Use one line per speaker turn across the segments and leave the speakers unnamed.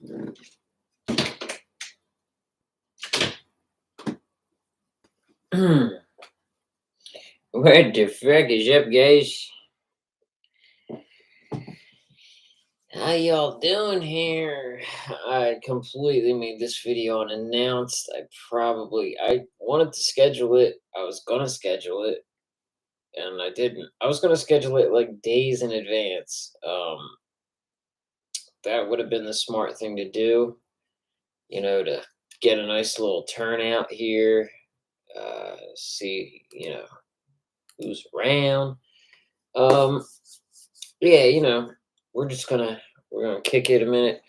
What the frick is up, guys? How y'all doing here? I completely made this video unannounced. I wanted to schedule it. I was gonna schedule it, and I didn't. I was gonna schedule it like days in advance. That would have been the smart thing to do, to get a nice little turnout here. See, who's around. Um, yeah, we're gonna kick it a minute.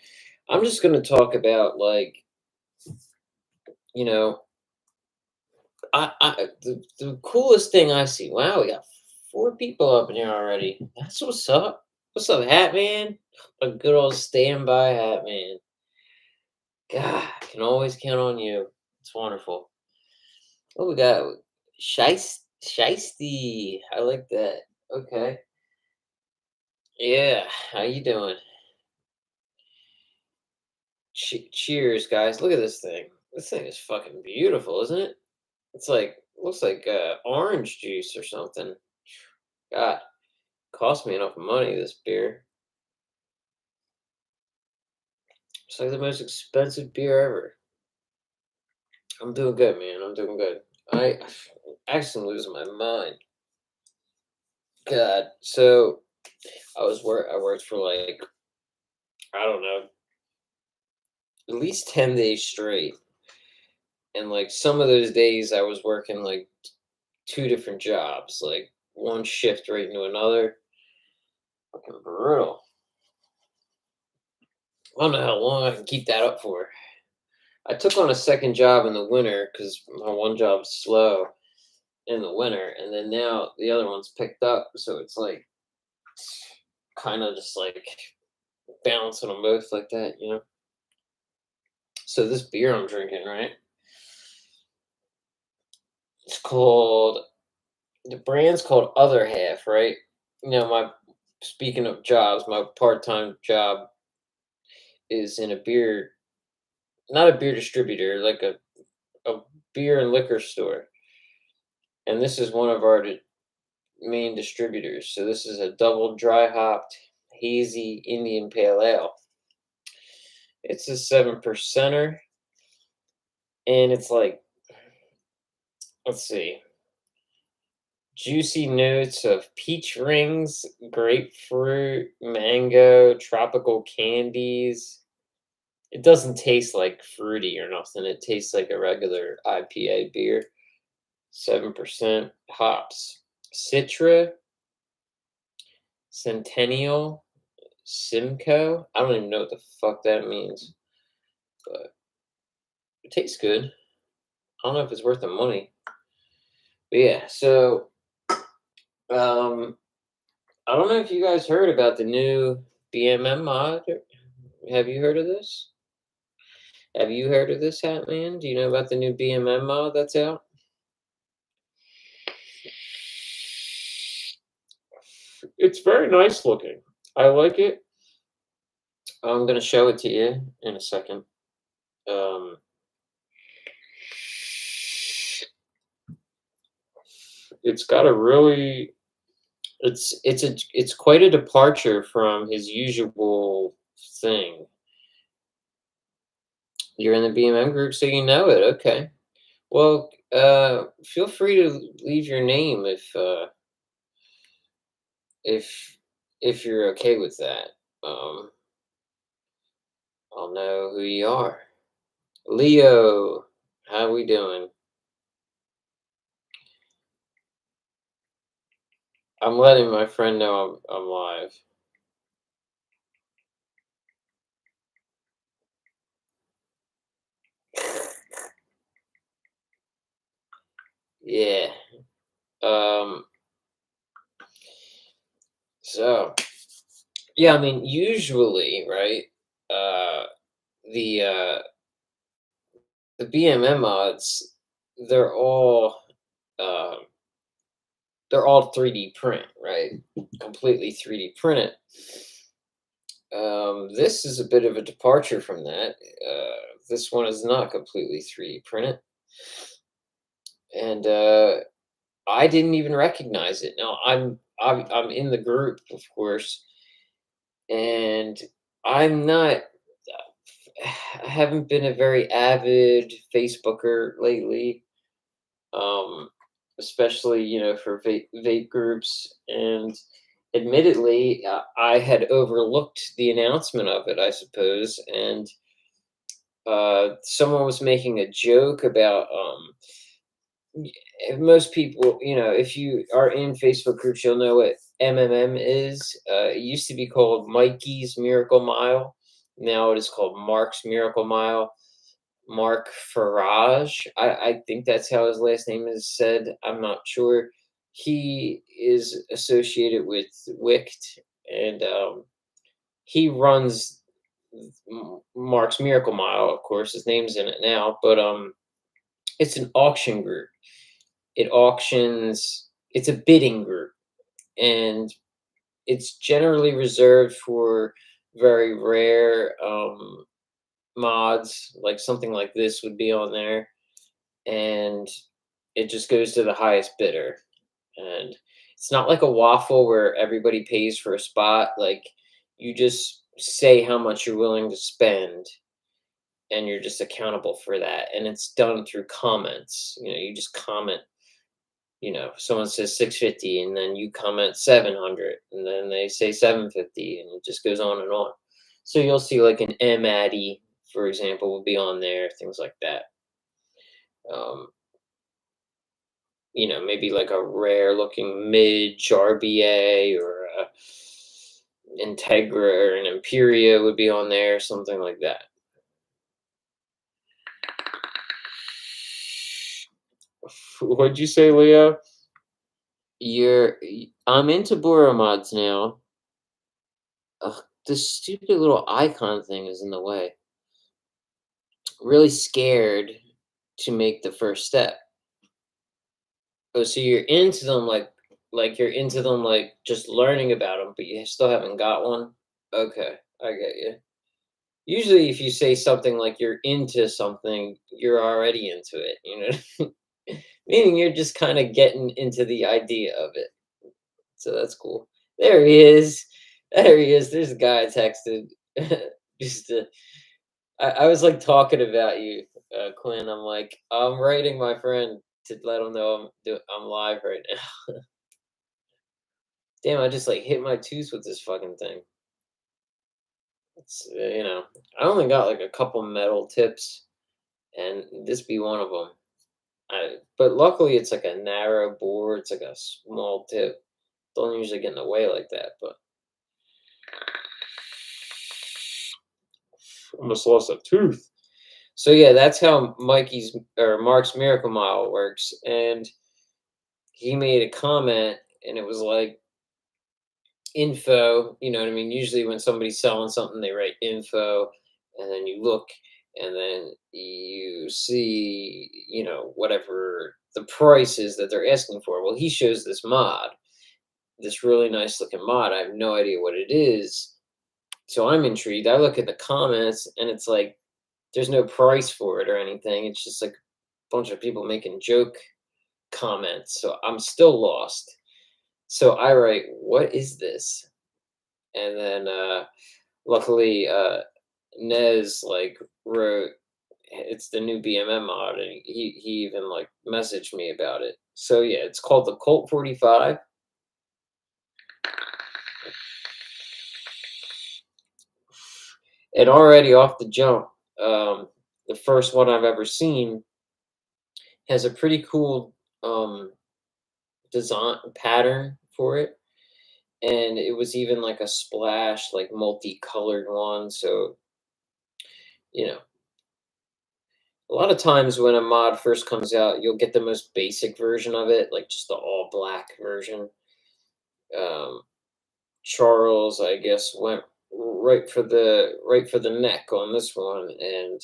I'm just gonna talk about like, you know, the coolest thing I see. Wow, we got 4 people up in here already. That's what's up. What's up, Hat Man? A good old standby Hat Man. God, I can always count on you. It's wonderful. Oh, we got Shiesty. I like that. Okay. Yeah. How you doing? Cheers, guys. Look at this thing. This thing is fucking beautiful, isn't it? It's like looks like orange juice or something. God, cost me enough money this beer. It's like the most expensive beer ever. I'm doing good, man. I'm doing good. I actually losing my mind. God. So I worked for like, I don't know, at least 10 days straight. And like some of those days I was working like 2 different jobs, like one shift right into another. Fucking brutal. I don't know how long I can keep that up for. I took on a second job in the winter because my one job's slow in the winter, and then now the other one's picked up, so it's like kind of just like balancing them both like that. So this beer I'm drinking, right? It's called the brand's called Other Half, right? My speaking of jobs, my part-time job is in a beer, not a beer distributor, like a beer and liquor store, and this is one of our main distributors. So this is a double dry hopped hazy Indian Pale Ale. It's a 7%er, and it's like, let's see, juicy notes of peach rings, grapefruit, mango, tropical candies. It doesn't taste like fruity or nothing. It tastes like a regular IPA beer. 7% hops. Citra, Centennial, Simcoe. I don't even know what the fuck that means, but it tastes good. I don't know if it's worth the money. But yeah, so um I don't know if you guys heard about the new BMM mod. Have you heard of this? Have you heard of this, Hat Man? Do you know about the new BMM mod that's out? It's very nice looking. I like it. I'm gonna show it to you in a second. Um, it's got a really it's quite a departure from his usual thing. You're in the BMM group, so you know it. Okay. Well, feel free to leave your name if if you're okay with that. Um, I'll know who you are. Leo, how we doing? I'm letting my friend know I'm live. Yeah. Um. So yeah, I mean, usually, right? Uh, the uh, the BMM mods, they're all um, they're all 3D print, right? Completely 3D printed. This is a bit of a departure from that. This one is not completely 3D printed, and I didn't even recognize it. Now I'm in the group, of course, and I'm not. I haven't been a very avid Facebooker lately, um, especially for vape groups. And admittedly, I had overlooked the announcement of it, I suppose, and someone was making a joke about most people, if you are in Facebook groups, you'll know what MMM is. It used to be called Mikey's Miracle Mile. Now it is called Mark's Miracle Mile. Mark Farage, I think that's how his last name is said. I'm not sure. He is associated with Wicked, and he runs Mark's Miracle Mile. Of course, his name's in it now, but it's an auction group. It auctions. It's a bidding group, and it's generally reserved for very rare mods. Like something like this would be on there, and it just goes to the highest bidder. And it's not like a waffle where everybody pays for a spot. Like you just say how much you're willing to spend, and you're just accountable for that. And it's done through comments. You just comment. Someone says 650, and then you comment 700, and then they say 750, and it just goes on and on. So you'll see like an M Addy, for example, will be on there, things like that. Um, maybe like a rare looking Midge RBA or a Integra or an Imperia would be on there, something like that. What'd you say, Leo? I'm into Boro mods now. Ugh, this stupid little icon thing is in the way. Really scared to make the first step. Oh, so you're into them like you're into them like just learning about them, but you still haven't got one? Okay, I get you. Usually, if you say something like you're into something, you're already into it, Meaning you're just kind of getting into the idea of it. So that's cool. There he is. There he is. There's a guy I texted. just to, I was like talking about you, Quinn. I'm like, I'm writing my friend to let him know I'm live right now. Damn, I just like hit my tooth with this fucking thing. It's I only got like a couple metal tips, and this be one of them. But luckily it's like a narrow board. It's like a small tip. Don't usually get in the way like that. But almost lost a tooth. So yeah, that's how Mikey's or Mark's Miracle Mile works. And he made a comment, and it was like info. You know what I mean? Usually when somebody's selling something, they write info, and then you look, and then you see, whatever the price is that they're asking for. Well, he shows this mod, this really nice looking mod. I have no idea what it is. So I'm intrigued. I look at the comments, and it's like there's no price for it or anything. It's just like a bunch of people making joke comments. So I'm still lost. So I write, "What is this?" And then luckily Nez like wrote, "It's the new BMM mod," and he even like messaged me about it. So yeah, it's called the Colt 45. And already off the jump, the first one I've ever seen has a pretty cool design pattern for it, and it was even like a splash, like multicolored one. So you know, a lot of times when a mod first comes out, you'll get the most basic version of it, like just the all black version. Um, Charles, I guess, went right for the neck on this one, and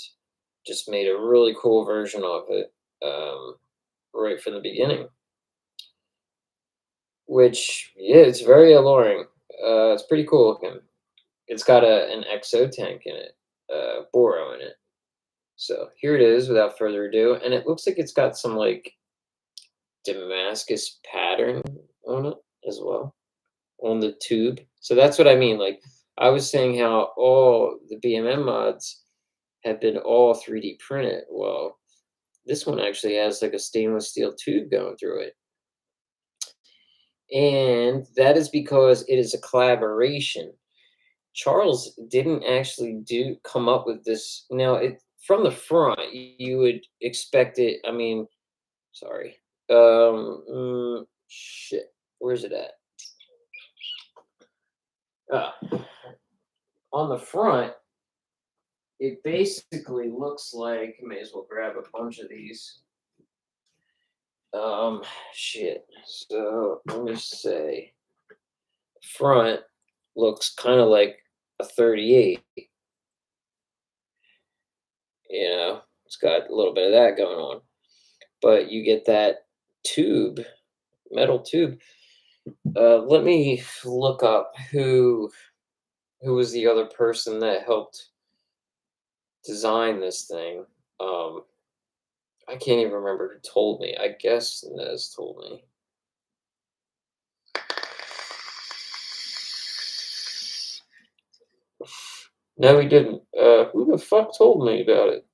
just made a really cool version of it right from the beginning. Which, yeah, it's very alluring. It's pretty cool looking. It's got an XO tank in it, Boro in it. So here it is without further ado. And it looks like it's got some like Damascus pattern on it as well, on the tube. So that's what I mean. Like I was saying how all the BMM mods have been all 3D printed. Well, this one actually has like a stainless steel tube going through it. And that is because it is a collaboration. Charles didn't actually do come up with this. Now, it from the front, you would expect it. I mean, sorry. Shit. Where's it at? Ah, on the front, it basically looks like. May as well grab a bunch of these. Shit. So let me say, front looks kind of like a 38. You know, it's got a little bit of that going on, but you get that tube, metal tube. Let me look up who was the other person that helped design this thing. Um, I can't even remember who told me. I guess Nez told me. No, he didn't. Who the fuck told me about it?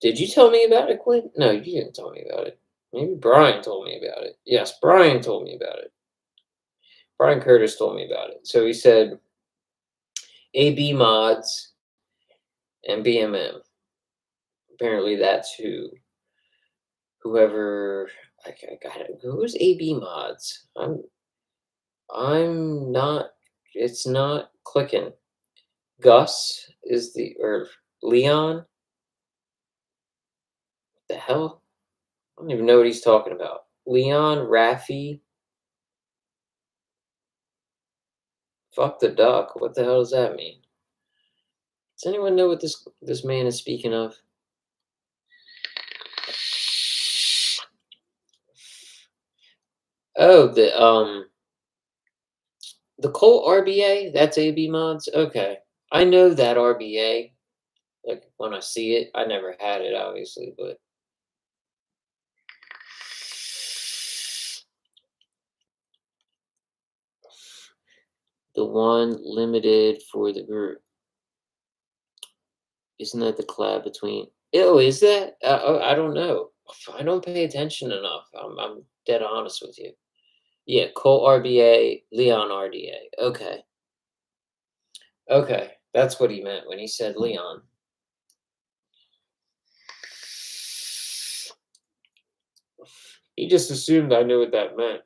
Did you tell me about it, Quinn? No, you didn't tell me about it. Maybe Brian told me about it. Yes, Brian told me about it. Brian Curtis told me about it. So he said AB mods and BMM. Apparently, that's whoever. I got it. Who's AB mods? I'm not. It's not clicking. Gus is the or Leon. The hell? I don't even know what he's talking about. Leon, Raffy, fuck the duck. What the hell does that mean? Does anyone know what this man is speaking of? Oh, the Colt RBA. That's AB mods. Okay, I know that RBA. Like when I see it, I never had it obviously, but the one limited for the group. Isn't that the collab between? Oh, is that? I don't know. I don't pay attention enough. I'm dead honest with you. Yeah, Cole RBA, Leon RDA. Okay, okay, that's what he meant when he said Leon. He just assumed I knew what that meant.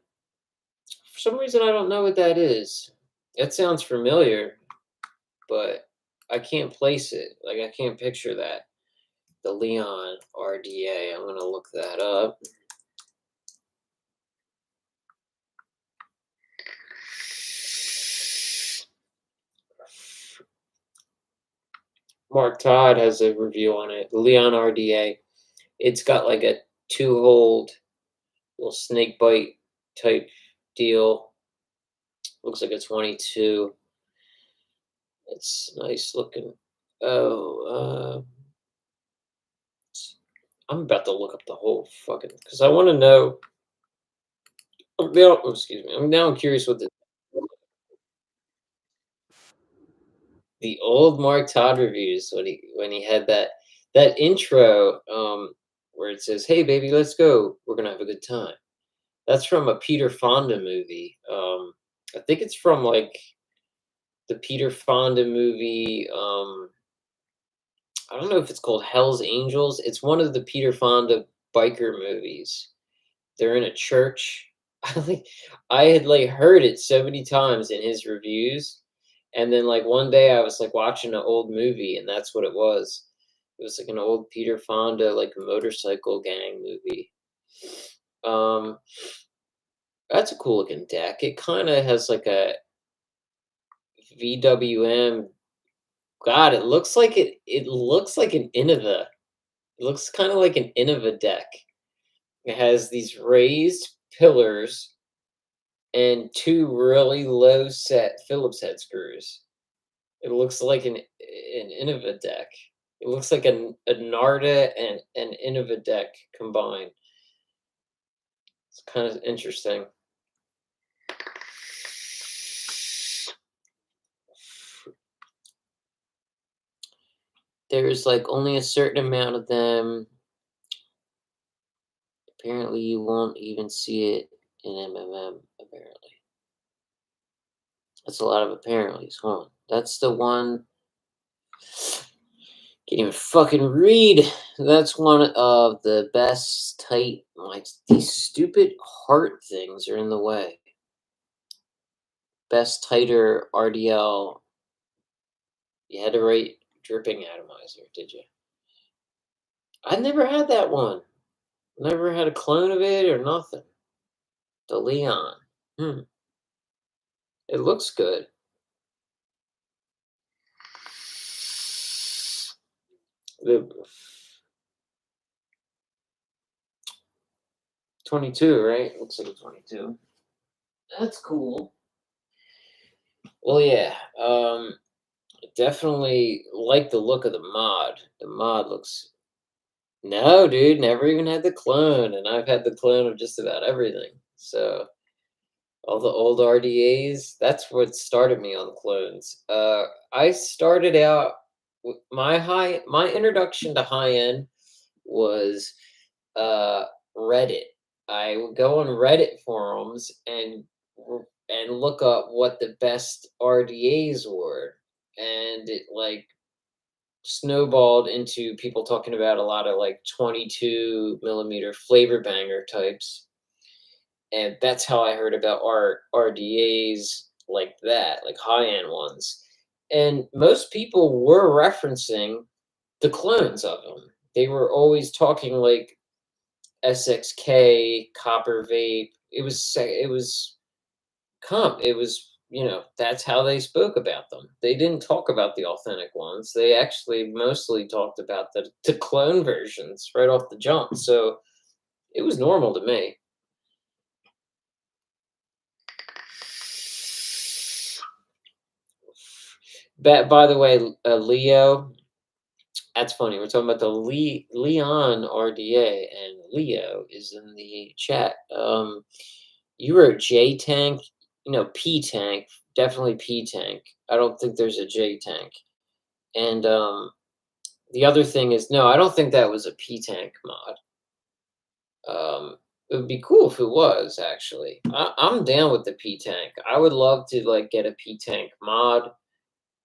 For some reason, I don't know what that is. It sounds familiar, but I can't place it. Like I can't picture that. The Leon RDA. I'm gonna look that up. Mark Todd has a review on it. The Leon RDA. It's got like a two-hold little snake bite type deal. Looks like a 22. It's nice looking. Oh, I'm about to look up the whole fucking because I want to know. Now, oh, excuse me. I'm curious what the old Mark Todd reviews when he had that intro where it says, "Hey baby, let's go. We're gonna have a good time." That's from a Peter Fonda movie. I think it's from like the Peter Fonda movie. I don't know if it's called Hell's Angels. It's one of the Peter Fonda biker movies. They're in a church. I had like heard it so many times in his reviews, and then like one day I was like watching an old movie, and that's what it was. It was like an old Peter Fonda like motorcycle gang movie. Um, that's a cool looking deck. It kind of has like a VWM. God, it looks like it. It looks like an Innova. It looks kind of like an Innova deck. It has these raised pillars and two really low set Phillips head screws. It looks like an Innova deck. It looks like a Narda and an Innova deck combined. It's kind of interesting. There's like only a certain amount of them. Apparently, you won't even see it in MMM. Apparently, that's a lot of apparentlys. Hold on, that's the one. Can't even fucking read. That's one of the best tight. Like these stupid heart things are in the way. Best tighter RDL. You had to write dripping atomizer, did you? I never had that one. Never had a clone of it or nothing. The Leon. It looks good. The 22, right? Looks like a 22. That's cool. Well, yeah. Definitely like the look of the mod. The mod looks. No, dude, never even had the clone, and I've had the clone of just about everything. So all the old RDAs, that's what started me on clones. I started out my introduction to high end was Reddit. I would go on Reddit forums and look up what the best RDAs were, and it like snowballed into people talking about a lot of like 22 millimeter flavor banger types, and that's how I heard about RDAs like that, like high end ones. And most people were referencing the clones of them. They were always talking like SXK, Copper Vape. It was that's how they spoke about them. They didn't talk about the authentic ones. They actually mostly talked about the clone versions right off the jump. So it was normal to me. By the way, Leo, that's funny. We're talking about the Leon RDA, and Leo is in the chat. You were a J tank, P tank, definitely P tank. I don't think there's a J tank. And the other thing is, no, I don't think that was a P tank mod. It would be cool if it was actually. I'm down with the P tank. I would love to like get a P tank mod.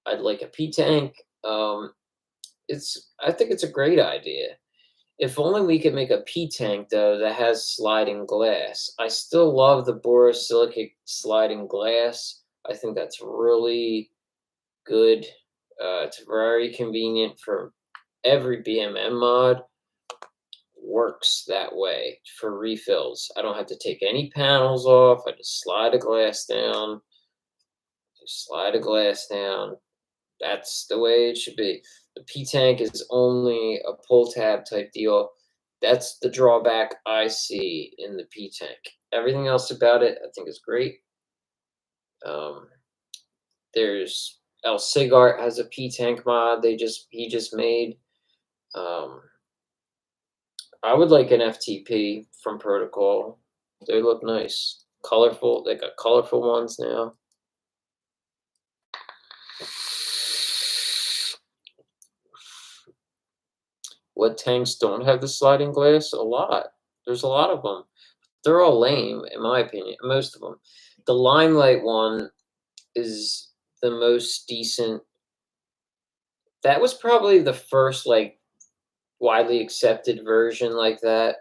I'd like a P tank. I think it's a great idea. If only we could make a P tank though that has sliding glass. I still love the borosilicate sliding glass. I think that's really good. It's very convenient for every BMM mod. Works that way for refills. I don't have to take any panels off. I just slide a glass down. Just slide a glass down. That's the way it should be. The P tank is only a pull tab type deal. That's the drawback I see in the P tank. Everything else about it, I think, is great. There's El Cigart has a P tank mod. He just made. I would like an FTP from Protocol. They look nice, colorful. They got colorful ones now. What tanks don't have the sliding glass? A lot. There's a lot of them. They're all lame, in my opinion. Most of them. The Limelight one is the most decent. That was probably the first like widely accepted version like that.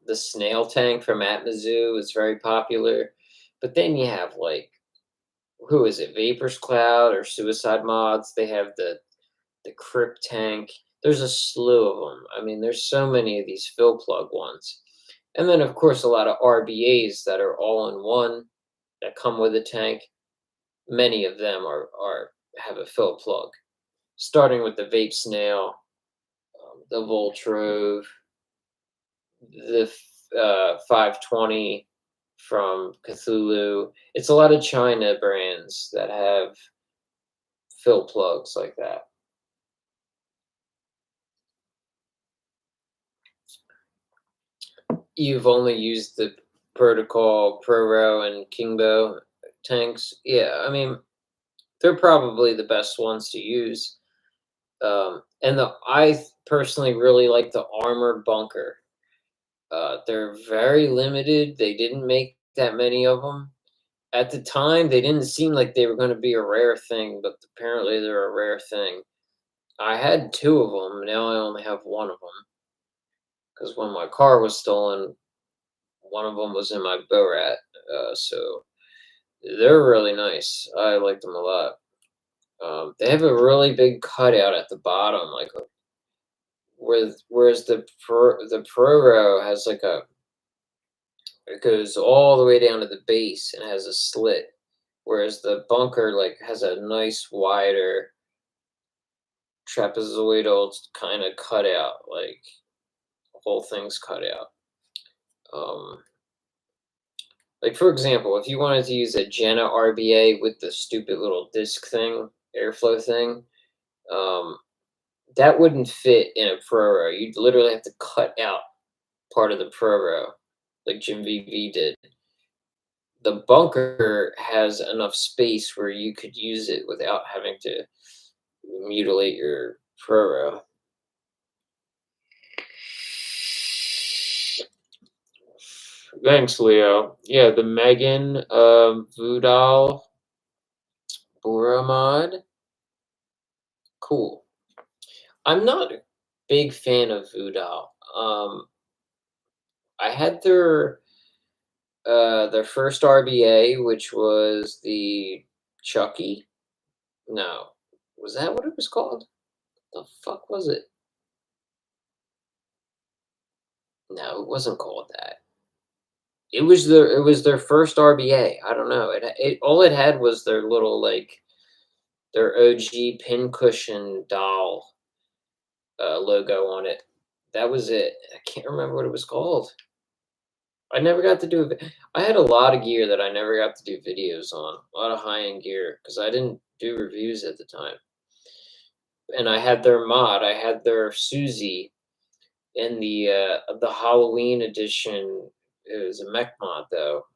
The snail tank from Atmazoo is very popular, but then you have like who is it? Vapors Cloud or Suicide Mods. They have the Crypt tank. There's a slew of them. I mean, there's so many of these fill plug ones, and then of course a lot of RBAs that are all in one that come with a tank. Many of them are have a fill plug, starting with the Vape Snail, the Voltrove, the 520, from Cthulhu. It's a lot of China brands that have fill plugs like that. You've only used the Protocol, Pro and Kingbo tanks. Yeah, I mean, they're probably the best ones to use. And I personally really like the armor bunker. They're very limited. They didn't make that many of them. At the time, they didn't seem like they were going to be a rare thing, but apparently they're a rare thing. I had two of them. Now I only have one of them because when my car was stolen, one of them was in my Borat. So they're really nice. I like them a lot. They have a really big cutout at the bottom, like whereas the Pro has like it goes all the way down to the base and has a slit, whereas the bunker like has a nice wider trapezoidal kind of cutout, like the whole thing's cut out. Like for example, if you wanted to use a Jenna RBA with the stupid little disc thing, airflow thing, um, that wouldn't fit in a Pro. You'd literally have to cut out part of the Pro, like Jim VV did. The bunker has enough space where you could use it without having to mutilate your Pro. Thanks, Leo. Yeah, the Megan Vudal Buramad. Cool. I'm not a big fan of Vudal. I had their first RBA, which was the Chucky. No, was that what it was called? The fuck was it? No, it wasn't called that. It was their first RBA. I don't know. It all it had was their little like their OG pincushion doll logo on it. That was it. I can't remember what it was called. I never got to do it. I had a lot of gear that I never got to do videos on. A lot of high end gear because I didn't do reviews at the time. And I had their mod. I had their Susie in the Halloween edition. It was a mech mod though.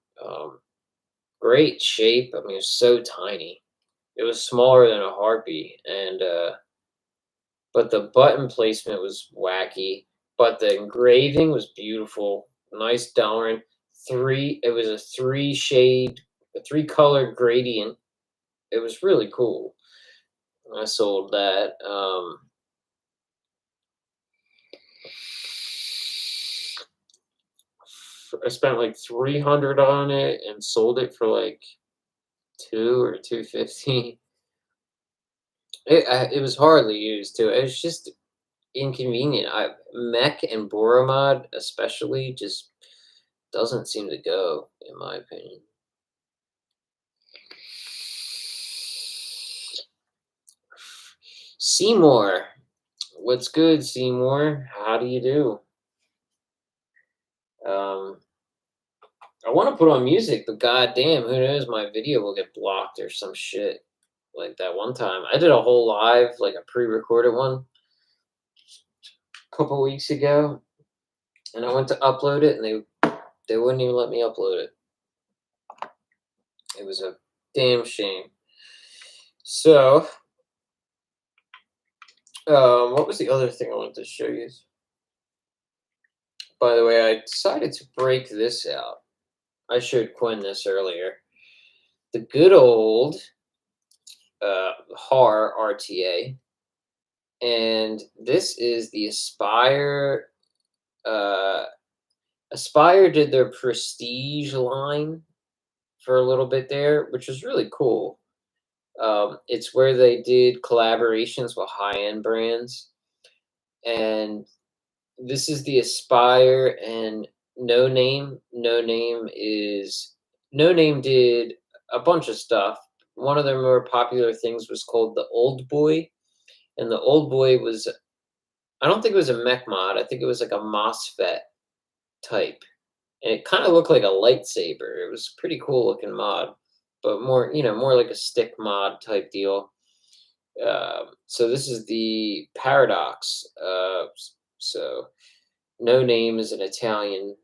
Great shape. I mean, it was so tiny. It was smaller than a harpy, and but the button placement was wacky. But the engraving was beautiful. Nice Delrin. It was a three color gradient. It was really cool. I sold that. I spent like 300 on it and sold it for like 250. It was hardly used too. It was just inconvenient. Mech and Boromod especially just doesn't seem to go, in my opinion. Seymour, what's good, Seymour? How do you do? I want to put on music, but goddamn, who knows? My video will get blocked or some shit. Like that one time, I did a whole live, like a pre-recorded one, a couple weeks ago, and I went to upload it, and they wouldn't even let me upload it. It was a damn shame. So, what was the other thing I wanted to show you? By the way, I decided to break this out. I showed Quinn this earlier. The good old HAR RTA, and this is the Aspire. Aspire did their Prestige line for a little bit there, which was really cool. It's where they did collaborations with high-end brands, and this is the Aspire and No Name. No Name did a bunch of stuff. One of their more popular things was called the Old Boy, and the Old Boy was, I don't think it was a mech mod. I think it was like a MOSFET type, and it kind of looked like a lightsaber. It was pretty cool looking mod, but more, more like a stick mod type deal. So this is the Paradox. So No Name is an Italian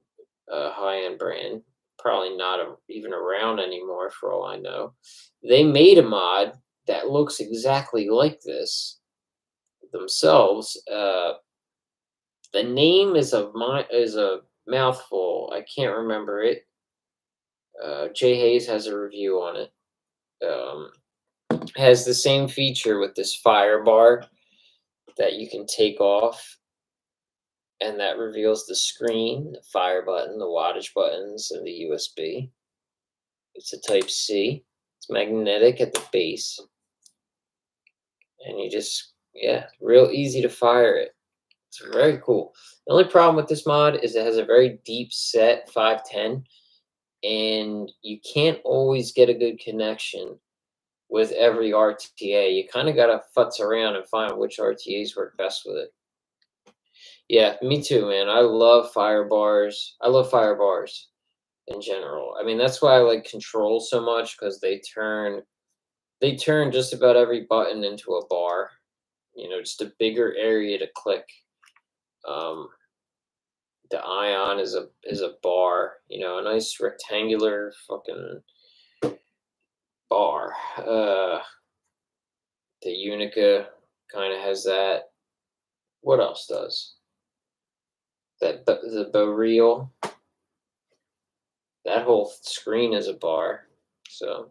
high-end brand, probably not even around anymore for all I know. They made a mod that looks exactly like this themselves. The name is a mouthful. I can't remember it. Jay Hayes has a review on it. Um, has the same feature with this fire bar that you can take off, and that reveals the screen, the fire button, the wattage buttons, and the USB. It's a Type C. It's magnetic at the base, and you just, yeah, real easy to fire it. It's very cool. The only problem with this mod is it has a very deep set 510, and you can't always get a good connection with every RTA. You kind of got to futz around and find which RTAs work best with it. Yeah, me too, man. I love fire bars. I love fire bars in general. I mean, that's why I like control so much, because they turn just about every button into a bar. Just a bigger area to click. Um, the ion is a bar. A nice rectangular fucking bar. The Unica kind of has that. What else does? The Barreal. That whole screen is a bar. So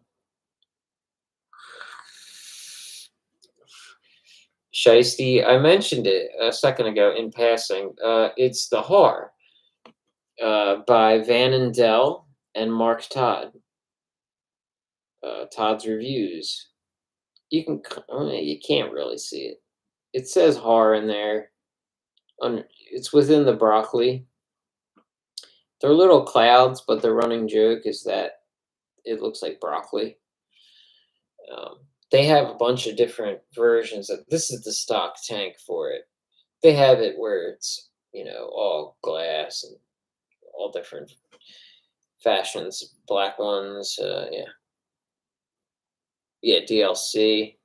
Shiesty, I mentioned it a second ago in passing. It's the Har by Van and Dell and Mark Todd. Todd's reviews. You can't really see it. It says Har in there. It's within the broccoli. They're little clouds, but the running joke is that it looks like broccoli. They have a bunch of different versions. This is the stock tank for it. They have it where it's all glass and all different fashions, black ones. Yeah, DLC.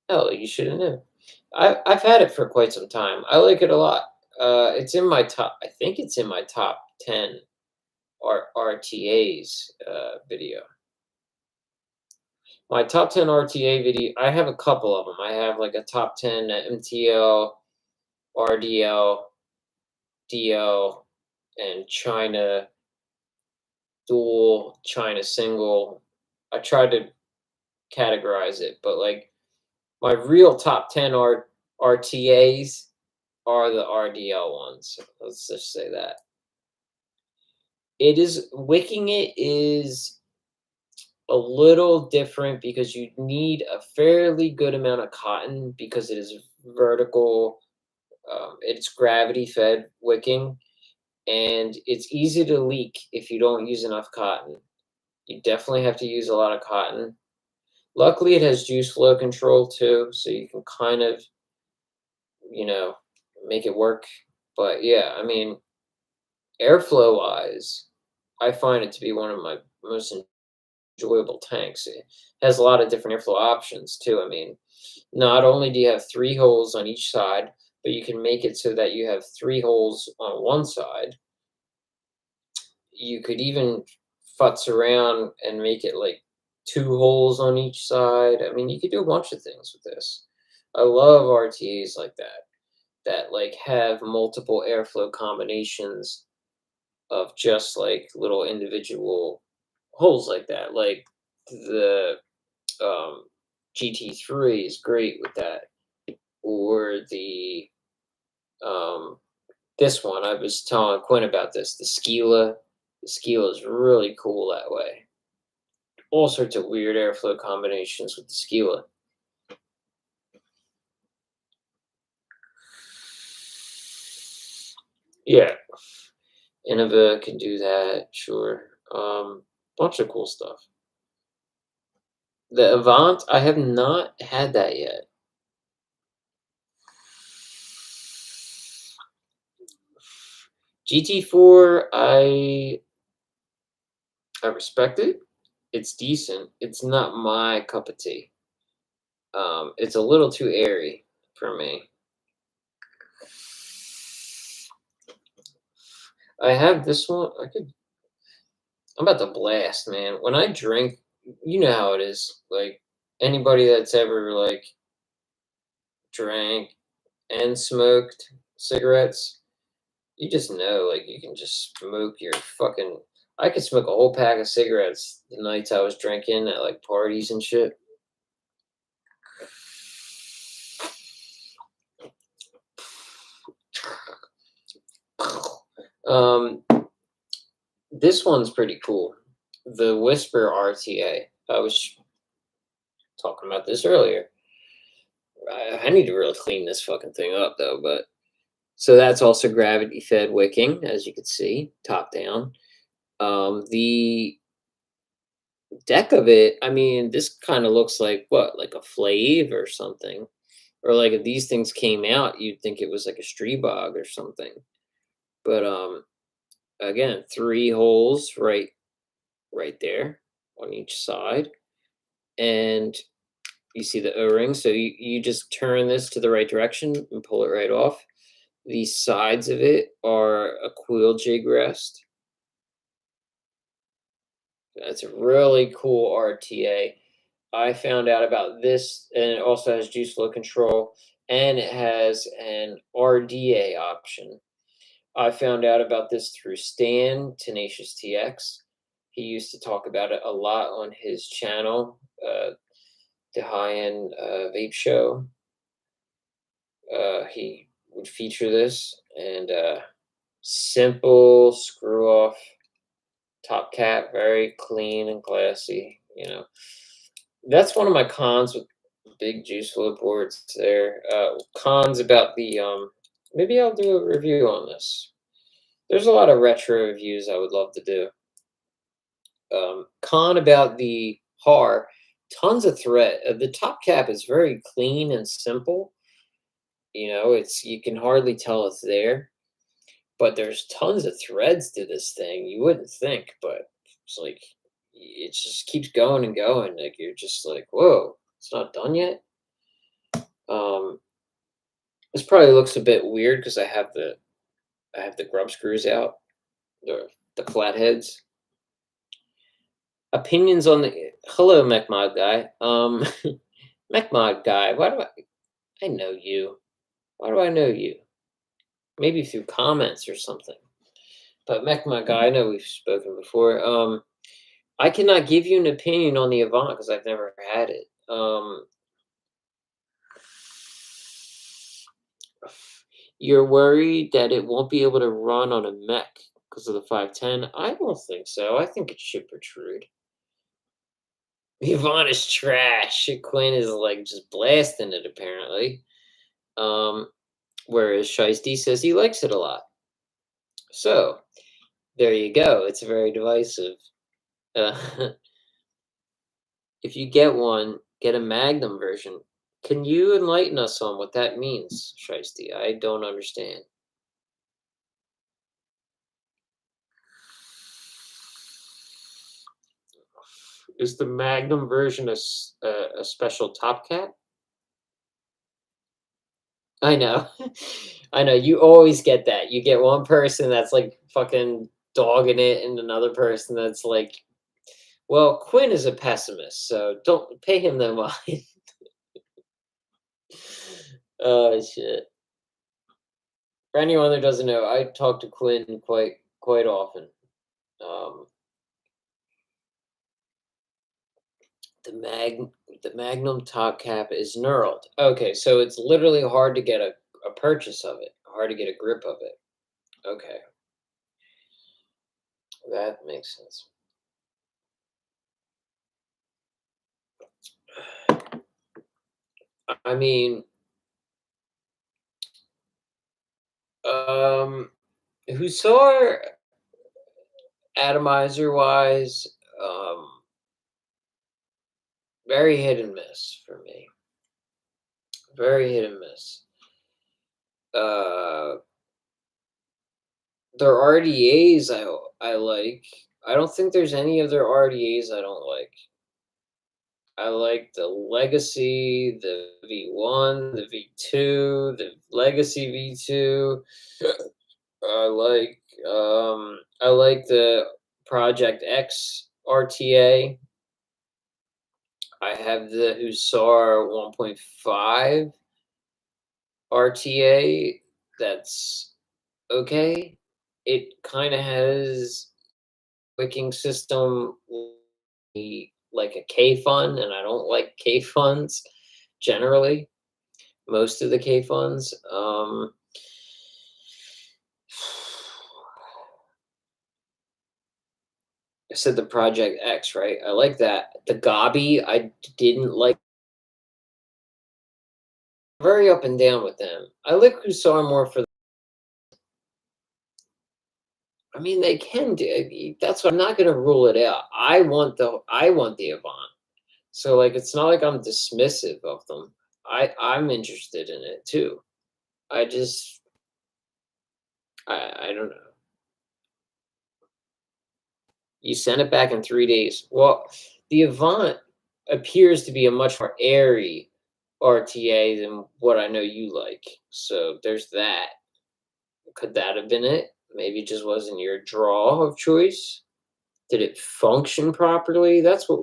Oh, you should have known. I've had it for quite some time. I like it a lot. It's in my top. I think it's in my top 10 RTAs video. My top 10 RTA video. I have a couple of them. I have like a top 10 MTL, RDL, DL, and China dual, China single. I tried to categorize it, but like my real top 10 RTAs are the RDL ones. Let's just say that. Wicking it is a little different because you need a fairly good amount of cotton because it is vertical. It's gravity fed wicking, and it's easy to leak if you don't use enough cotton. You definitely have to use a lot of cotton. Luckily, it has juice flow control too, so you can kind of, make it work. But yeah, I mean, airflow wise, I find it to be one of my most enjoyable tanks. It has a lot of different airflow options too. I mean, not only do you have 3 holes on each side, but you can make it so that you have 3 holes on one side. You could even futz around and make it like 2 holes on each side. I mean, you could do a bunch of things with this. I love RTAs like that like have multiple airflow combinations of just like little individual holes like that. Like the GT3 is great with that, or the this one I was telling Quinn about this. The Skila is really cool that way. All sorts of weird airflow combinations with the Skila. Yeah, Innova can do that, sure. Bunch of cool stuff. The Avant, I have not had that yet. GT4, I respect it. It's decent. It's not my cup of tea. It's a little too airy for me. I have this one. I'm about to blast, man. When I drink, you know how it is. Like anybody that's ever like drank and smoked cigarettes, you just know, like you can just smoke your fucking. I could smoke a whole pack of cigarettes the nights I was drinking at like parties and shit. Um, this one's pretty cool. The Whisper RTA. I was talking about this earlier. I need to really clean this fucking thing up though, but so that's also gravity fed wicking, as you can see, top down. The deck of it, I mean, this kind of looks like what, like a Flav or something. Or like if these things came out, you'd think it was like a Streebog or something. But again, 3 holes right there on each side. And you see the O-ring. So you just turn this to the right direction and pull it right off. The sides of it are a quill jig rest. That's a really cool RTA. I found out about this, and it also has juice flow control, and it has an RDA option. I found out about this through Stan, Tenacious TX. He used to talk about it a lot on his channel, the High End Vape Show. He would feature this, and simple screw off top cap, very clean and classy. That's one of my cons with big juice flow boards there. Cons about the maybe I'll do a review on this. There's a lot of retro reviews I would love to do. Con about the HAR, tons of thread. The top cap is very clean and simple. It's you can hardly tell it's there, but there's tons of threads to this thing. You wouldn't think, but it's like it just keeps going and going. Like you're just like, whoa, it's not done yet. Um, this probably looks a bit weird because I have the grub screws out, the flatheads. Opinions on the hello MechMod guy. MechMod guy. Why do I know you? Why do I know you? Maybe through comments or something. But MechMod guy, I know we've spoken before. I cannot give you an opinion on the Avant because I've never had it. You're worried that it won't be able to run on a mech because of the 510. I don't think so. I think it should protrude. Yvonne is trash. Quinn is like just blasting it apparently. Whereas Shiesty says he likes it a lot. So there you go. It's very divisive. Uh, if you get one, get a Magnum version. Can you enlighten us on what that means, Shiesty? I don't understand. Is the Magnum version a special top cap? I know. I know. You always get that. You get one person that's like fucking dogging it, and another person that's like, well, Quinn is a pessimist, so don't pay him no mind. Oh, shit. For anyone that doesn't know, I talk to Quinn quite often. Um, the mag the Magnum top cap is knurled. Okay, so it's literally hard to get a purchase of it, hard to get a grip of it. Okay, that makes sense. I mean, Hussar atomizer wise, very hit and miss for me. Very hit and miss. Uh, Their RDAs I like. I don't think there's any of their RDAs I don't like. I like the Legacy, the V1, the V2, the Legacy V2. I like the Project X RTA. I have the Hussar 1.5 RTA. That's okay. It kind of has wicking system like a K fun, and I don't like K funds generally. Most of the K funds. I said the Project X, right? I like that. The Gabi, I didn't like. Very up and down with them. I like Hussar more for. I mean, they can do. That's what I'm not going to rule it out. I want the Avant. So like, it's not like I'm dismissive of them. I'm interested in it too. I just I don't know. You sent it back in 3 days. Well, the Avant appears to be a much more airy RTA than what I know you like. So there's that. Could that have been it? Maybe it just wasn't your draw of choice. Did it function properly? That's what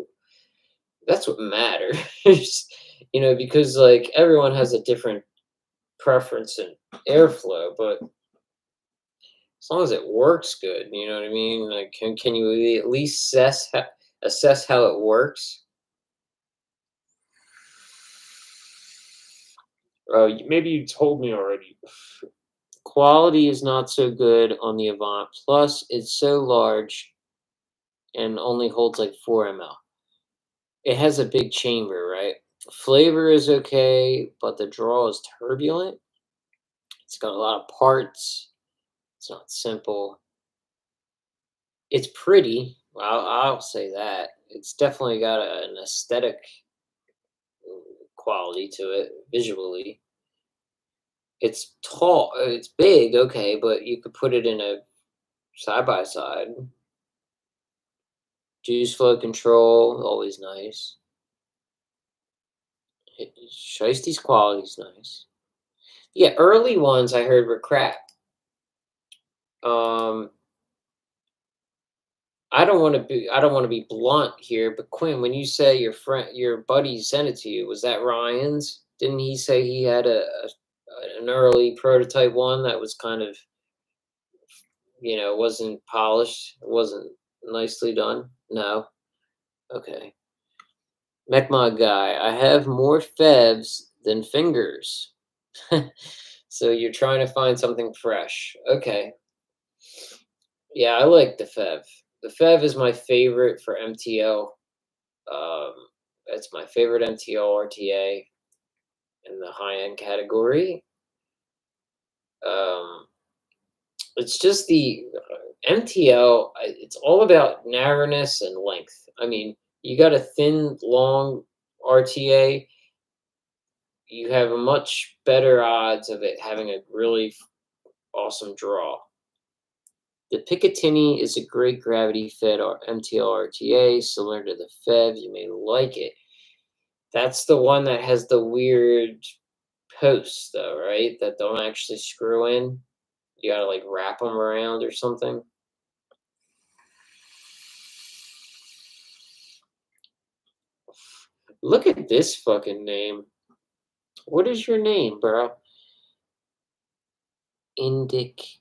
matters. Because like everyone has a different preference in airflow, but as long as it works good, you know what I mean? Like, can you at least assess how it works? Maybe you told me already. Quality is not so good on the Avant. Plus, it's so large and only holds like 4 ml. It has a big chamber, right? Flavor is okay, but the draw is turbulent. It's got a lot of parts. It's not simple. It's pretty. I'll say that. It's definitely got an aesthetic quality to it visually. It's tall. It's big, okay, but you could put it in a side by side. Juice flow control, always nice. Shiesty's quality's nice. Yeah, early ones I heard were crap. Um, I don't want to be blunt here, but Quinn, when you say your buddy sent it to you, was that Ryan's? Didn't he say he had an early prototype one that was kind of, wasn't polished, wasn't nicely done? No. Okay. Mechmod guy, I have more fevs than fingers. So you're trying to find something fresh. Okay. Yeah, I like the Fev. The Fev is my favorite for MTL. Um, it's my favorite MTL RTA in the high end category. Um, it's just the MTL. It's all about narrowness and length. I mean, you got a thin, long RTA. You have a much better odds of it having a really awesome draw. The Picatinny is a great gravity fed MTL RTA, similar to the FEV. You may like it. That's the one that has the weird posts, though, right? That don't actually screw in. You gotta like wrap them around or something. Look at this fucking name. What is your name, bro? Indicu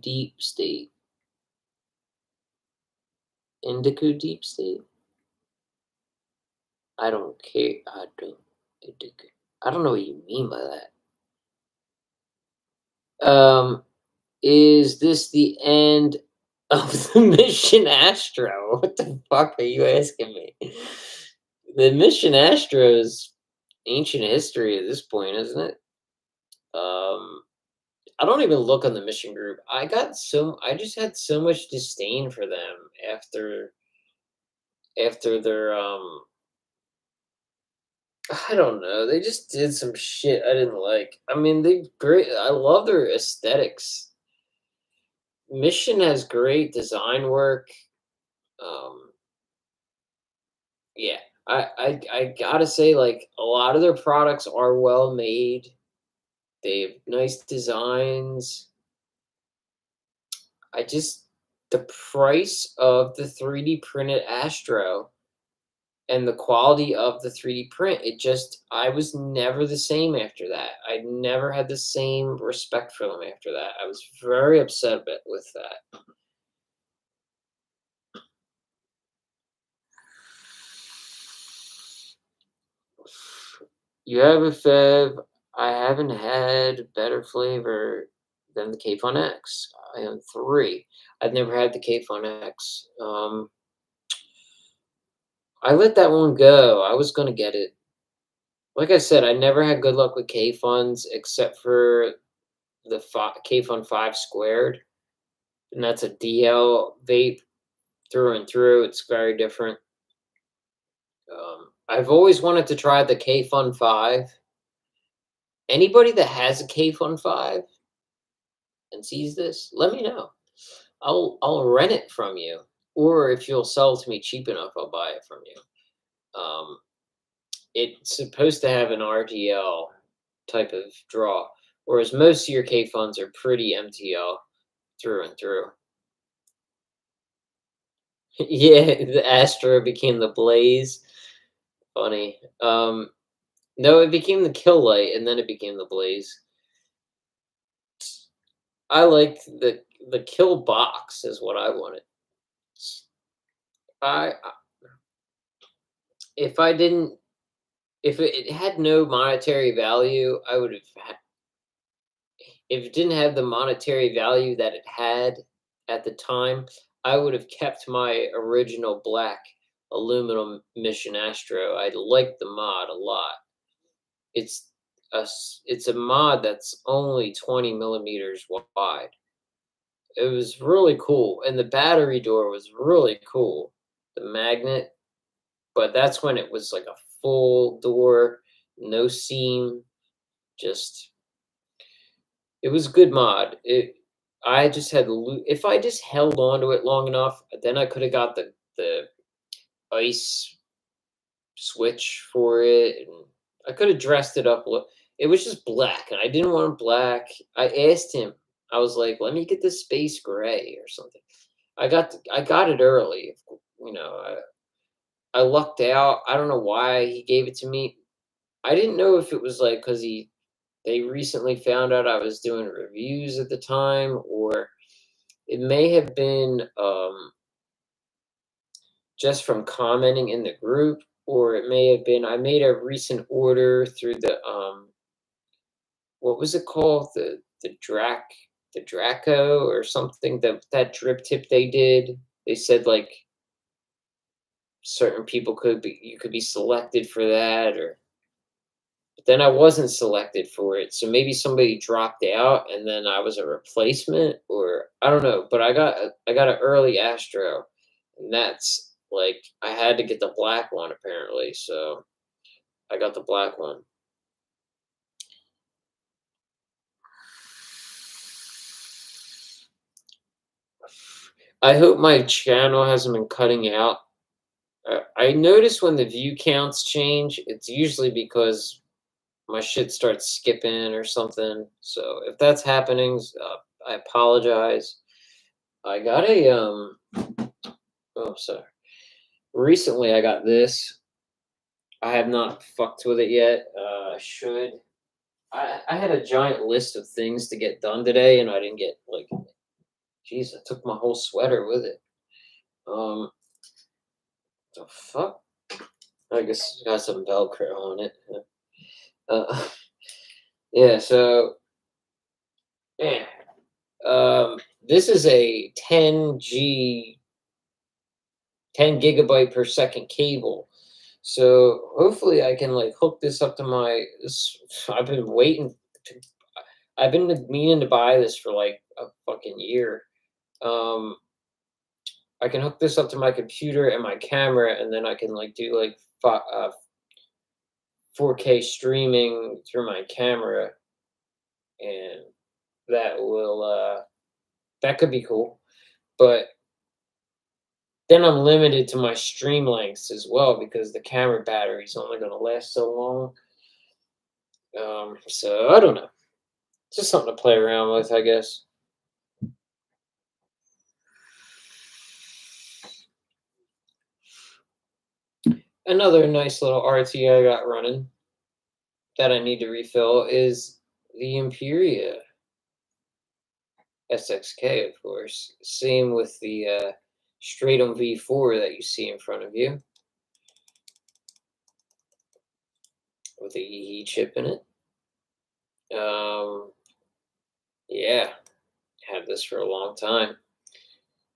Deep State. Indicu Deep State. I don't care. I don't know what you mean by that. Is this the end of the Mission Astro? What the fuck are you asking me? The Mission Astro is ancient history at this point, isn't it? I don't even look on the Mission group. I just had so much disdain for them after their I don't know. They just did some shit I didn't like. I mean, they great. I love their aesthetics. Mission has great design work. Um, yeah, I gotta say, like, a lot of their products are well made. They have nice designs. I just the price of the 3D printed Astro and the quality of the 3D print, it just I was never the same after that. I never had the same respect for them after that. I was very upset with that. You have a Fev. I haven't had better flavor than the K Fun X. I own three. I've never had the K Fun X. I let that one go. I was gonna get it. Like I said, I never had good luck with K Funds except for the K Fun 5 squared, and that's a DL vape through and through. It's very different. I've always wanted to try the K Fun 5. Anybody that has a K Fun 5 and sees this, let me know. I'll rent it from you, or if you'll sell it to me cheap enough, I'll buy it from you. Um, it's supposed to have an RTL type of draw, whereas most of your K funds are pretty MTL through and through. Yeah, the Astro became the Blaze. Funny. No, it became the Kill Light, and then it became the Blaze. I like the Kill Box is what I wanted. I if I didn't if it had no monetary value, I would have if it didn't have the monetary value that it had at the time, I would have kept my original black aluminum Mission Astro. I liked the mod a lot. It's it's a mod that's only 20 millimeters wide. It was really cool, and the battery door was really cool. The magnet, but that's when it was like a full door, no seam, just it was a good mod. I just had if I just held on to it long enough, then I could have got the ice switch for it, and I could have dressed it up. It was just black, and I didn't want black. I asked him. I was like, "Let me get this space gray or something." I got it early. You know, I lucked out. I don't know why he gave it to me. I didn't know if it was like because they recently found out I was doing reviews at the time, or it may have been just from commenting in the group, or it may have been I made a recent order through the what was it called, the Draco or something, that drip tip they did. They said like certain people could be you could be selected for that, or but then I wasn't selected for it. So maybe somebody dropped out and then I was a replacement, or I don't know, but I got an early Astro, and that's like I had to get the black one apparently. So I got the black one. I hope my channel hasn't been cutting out. I notice when the view counts change, it's usually because my shit starts skipping or something. So if that's happening, I apologize. I got a oh sorry. Recently I got this. I have not fucked with it yet. I should. I had a giant list of things to get done today, and I didn't get like. Jeez, I took my whole sweater with it. Um, the fuck? I guess it got some Velcro on it. Uh, yeah. So yeah. This is a 10 gigabyte per second cable. So hopefully I can like hook this up to my. I've been waiting. I've been meaning to buy this for like a fucking year. Um, I can hook this up to my computer and my camera, and then I can like do like 4K streaming through my camera, and that will That could be cool. But then I'm limited to my stream lengths as well because the camera battery's only going to last so long. So I don't know. Just something to play around with, I guess. Another nice little RT I got running that I need to refill is the Imperia SXK, of course. Same with the Stratum V4 that you see in front of you with the EE chip in it. Yeah, had this for a long time.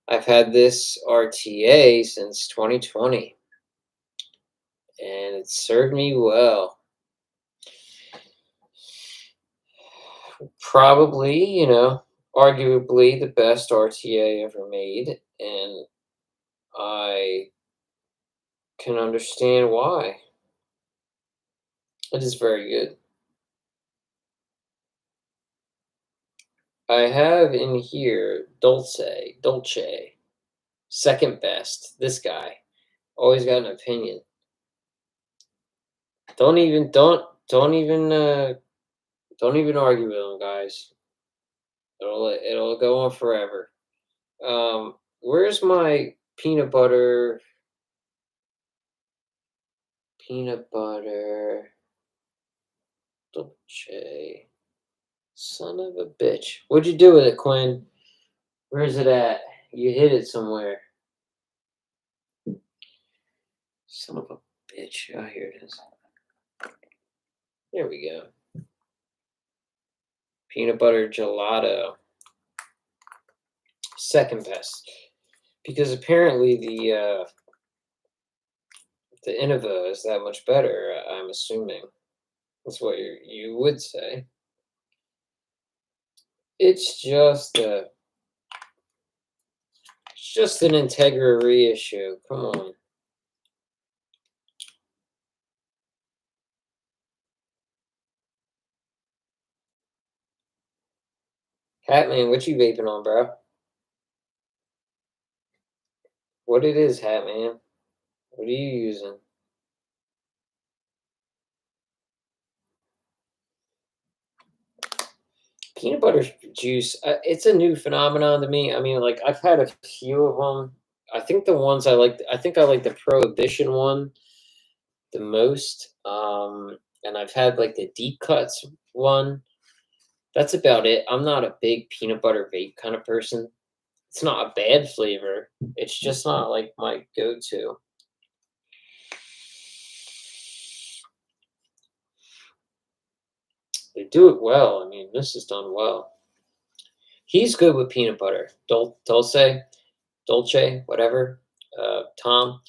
I've had this RTA since 2020, and it served me well. Probably, arguably the best RTA ever made, and I can understand why. It is very good. I have in here Dolce, second best. This guy always got an opinion. Don't even argue with him, guys. It'll go on forever. Where's my peanut butter Dolce? Son of a bitch. What'd you do with it, Quinn? Where's it at? You hid it somewhere. Son of a bitch. Oh, here it is. There we go. Peanut butter gelato. Second best. Because apparently the Innova is that much better, I'm assuming. That's what you would say. It's just an integrity issue. Come on. Hatman, what you vaping on, bro? What it is, Hatman? What are you using? Peanut butter juice, it's a new phenomenon to me. I mean, like, I've had a few of them. I think I like the Prohibition one the most. And I've had like the deep cuts one. That's about it. I'm not a big peanut butter vape kind of person. It's not a bad flavor. It's just not like my go-to. They do it well. I mean, this is done well. He's good with peanut butter. Dolce, whatever. Tom.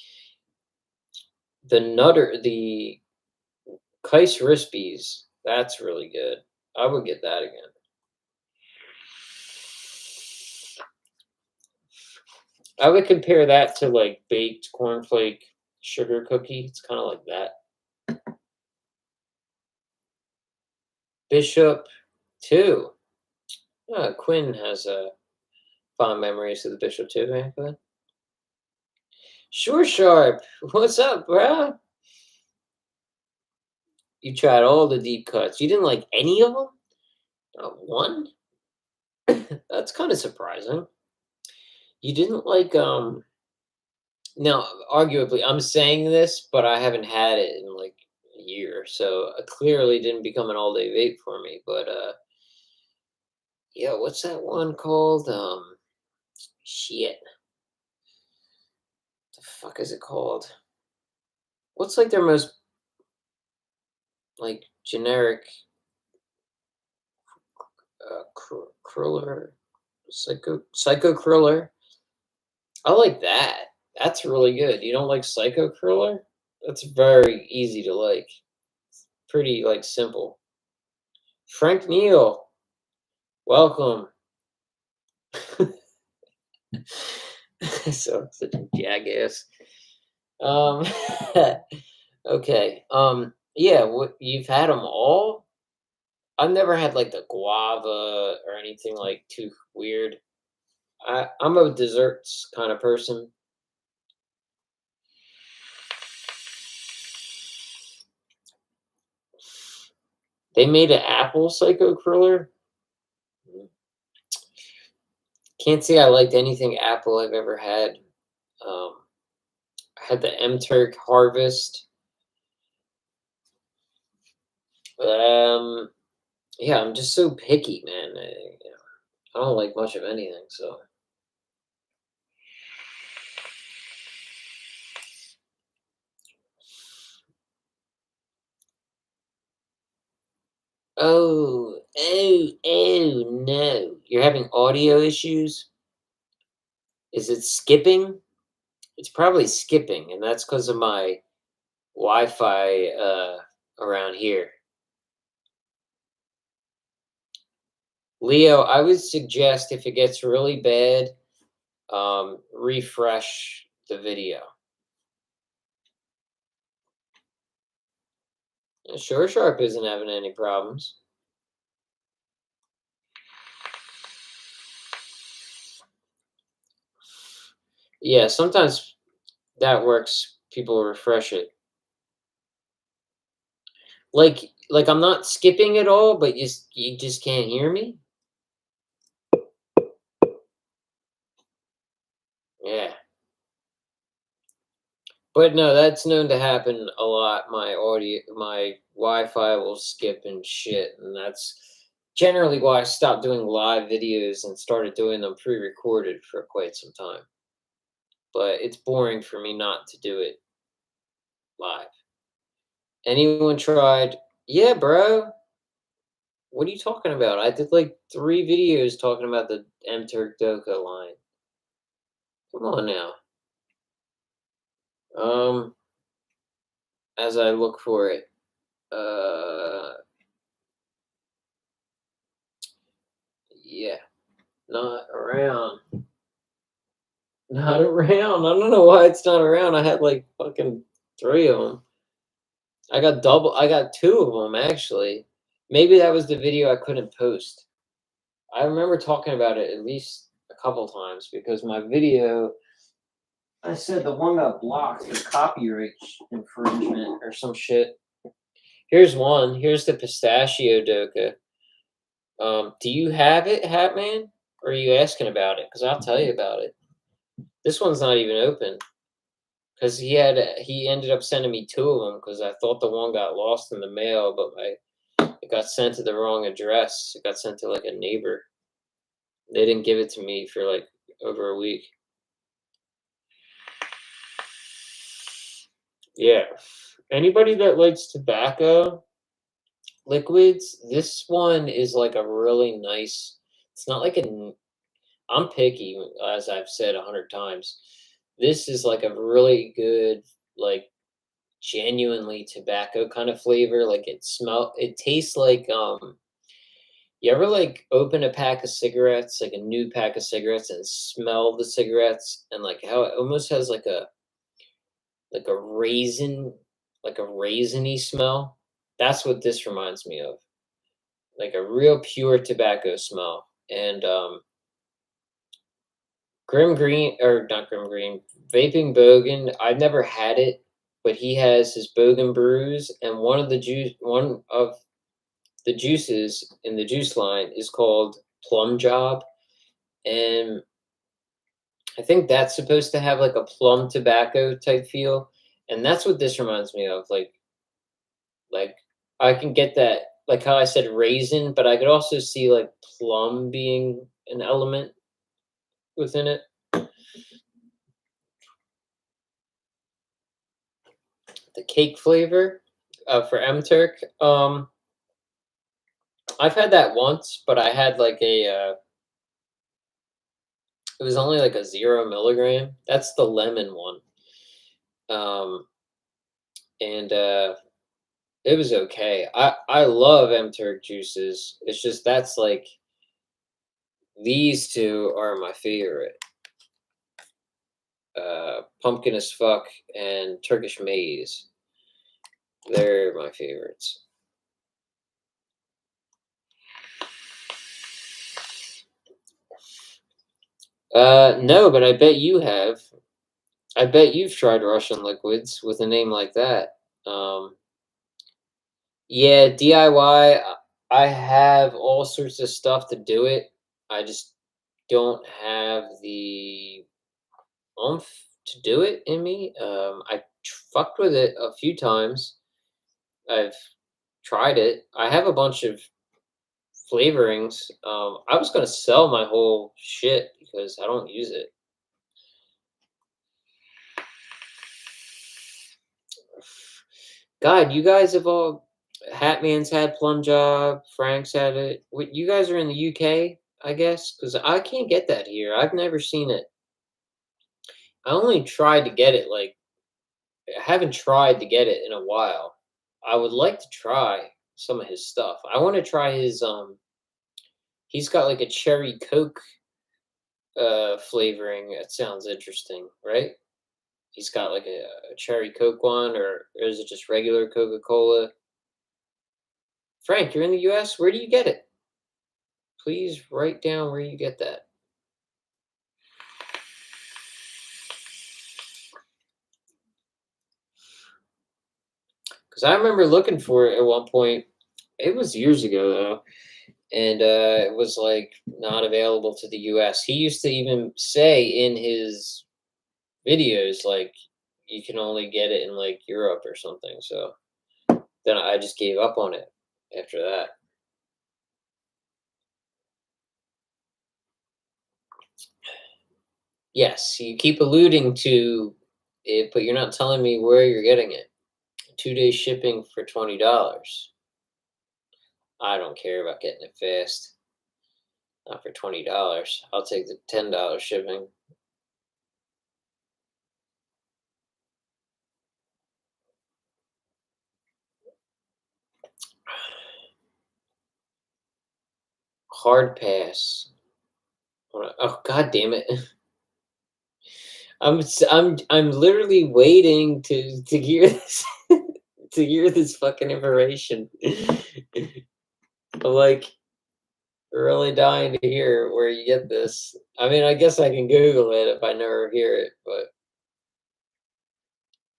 The Kais Rispies, that's really good. I would get that again. I would compare that to like baked cornflake sugar cookie. It's kind of like that. Bishop, too. Quinn has fond memories of the Bishop, too, man. Sure, Sharp. What's up, bro? You tried all the deep cuts. You didn't like any of them? Not one? That's kind of surprising. You didn't like now arguably I'm saying this, but I haven't had it in like a year, so it clearly didn't become an all day vape for me. But yeah, what's that one called? Shit. The fuck is it called? What's like their most like generic Kriller, Psycho Kriller. I like that. That's really good. You don't like Psycho Kriller? That's very easy to like. Pretty like simple. Frank Neal, welcome. So such a jackass. Um, okay. Yeah. What you've had them all? I've never had like the guava or anything like too weird. I'm a desserts kind of person. They made an apple psycho curler. Can't say I liked anything apple I've ever had. Um, I had the M Turk Harvest. Um, yeah, I'm just so picky, man. I don't like much of anything. So, oh no! You're having audio issues. Is it skipping? It's probably skipping, and that's because of my Wi-Fi around here. Leo, I would suggest if it gets really bad, refresh the video. Sure Sharp isn't having any problems. Yeah, sometimes that works. People refresh it. Like I'm not skipping at all, but you just can't hear me. Yeah. But no, that's known to happen a lot. My Wi-Fi will skip and shit, and that's generally why I stopped doing live videos and started doing them pre-recorded for quite some time. But it's boring for me not to do it live. Anyone tried? Yeah, bro. What are you talking about? I did like 3 videos talking about the M Turk Doka line. Come on now. Um, as I look for it. Uh, yeah, not around. Not around. I don't know why it's not around. I had like fucking 3 of them. I got 2 of them actually. Maybe that was the video I couldn't post. I remember talking about it at least a couple times because my video, I said the one got blocked for copyright infringement or some shit. Here's one. Here's the pistachio doka. Do you have it, Hatman? Or are you asking about it? Because I'll tell you about it. This one's not even open. Because he ended up sending me 2 of them because I thought the one got lost in the mail, but it got sent to the wrong address. It got sent to like a neighbor. They didn't give it to me for like over a week. Yeah. Anybody that likes tobacco liquids, this one is like a really nice. It's not like I'm picky, as I've said 100 times. This is like a really good, like genuinely tobacco kind of flavor. Like it tastes like you ever like open a pack of cigarettes, like a new pack of cigarettes, and smell the cigarettes and like how it almost has like a raisin, like a raisiny smell. That's what this reminds me of. Like a real pure tobacco smell. And Grim Green, or not Grim Green, Vaping Bogan. I've never had it, but he has his Bogan brews, and one of the juices in the juice line is called Plum Job, and I think that's supposed to have like a plum tobacco type feel, and that's what this reminds me of. Like I can get that, like how I said raisin, but I could also see like plum being an element within it. The cake flavor for M Turk. I've had that once, but I had like it was only like a 0 milligram. That's the lemon one. Um, and it was okay. I love M Turk juices. It's just that's like these 2 are my favorite. Pumpkin as fuck and Turkish maize. They're my favorites. No, but I bet you have. I bet you've tried Russian liquids with a name like that. Um, yeah, DIY. I have all sorts of stuff to do it. I just don't have the oomph to do it in me. I fucked with it a few times. I've tried it. I have a bunch of flavorings. I was gonna sell my whole shit because I don't use it. God, you guys have all. Hatman's had Plum Job. Frank's had it. What, you guys are in the UK, I guess, because I can't get that here. I've never seen it. I only tried to get it like I haven't tried to get it in a while. I would like to try some of his stuff. I want to try his he's got like a cherry coke flavoring. That sounds interesting, right? He's got like a cherry coke one, or is it just regular Coca-Cola? Frank, you're in the US. Where do you get it? Please write down where you get that. Because I remember looking for it at one point. It was years ago though, and it was like not available to the US. He used to even say in his videos like you can only get it in like Europe or something. So then I just gave up on it after that. Yes, you keep alluding to it, but you're not telling me where you're getting it. 2 day shipping for $20. I don't care about getting it fast. Not for $20. I'll take the $10 shipping. Hard pass. Oh god damn it. I'm literally waiting to hear this to hear this fucking information. I'm like really dying to hear where you get this. I mean, I guess I can Google it if I never hear it, but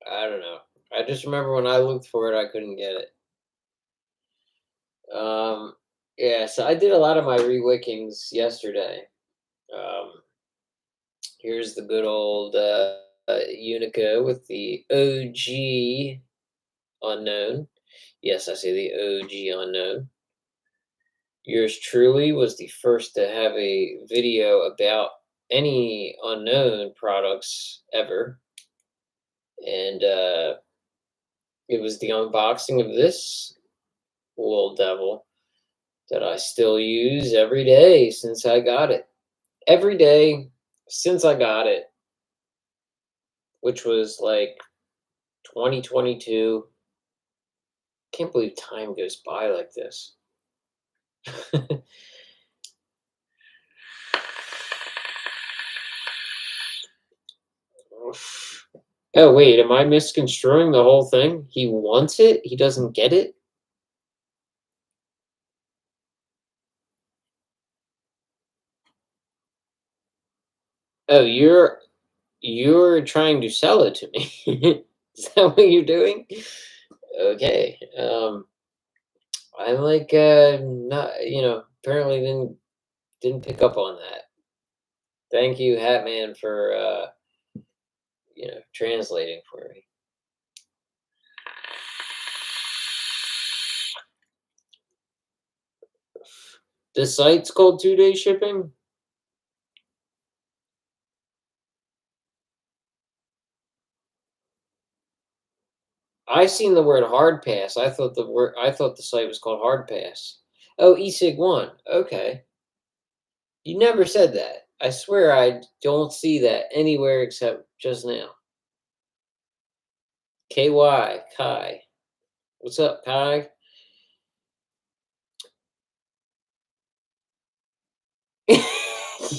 I don't know. I just remember when I looked for it, I couldn't get it. Um, yeah, so I did a lot of my rewickings yesterday. Um, here's the good old Unica with the OG unknown. Yes, I say the OG unknown. Yours truly was the first to have a video about any unknown products ever. And it was the unboxing of this little devil that I still use every day since I got it. Every day since I got it, which was like 2022. Can't believe time goes by like this. Oh, wait, am I misconstruing the whole thing? He wants it? He doesn't get it? Oh, you're trying to sell it to me. Is that what you're doing? Okay. I like not apparently didn't pick up on that. Thank you, Hatman, for translating for me. The site's called 2 day shipping? I seen the word hard pass. I thought the site was called Hard Pass. Oh, eSig one. Okay. You never said that. I swear I don't see that anywhere except just now. KY Kai. What's up, Kai?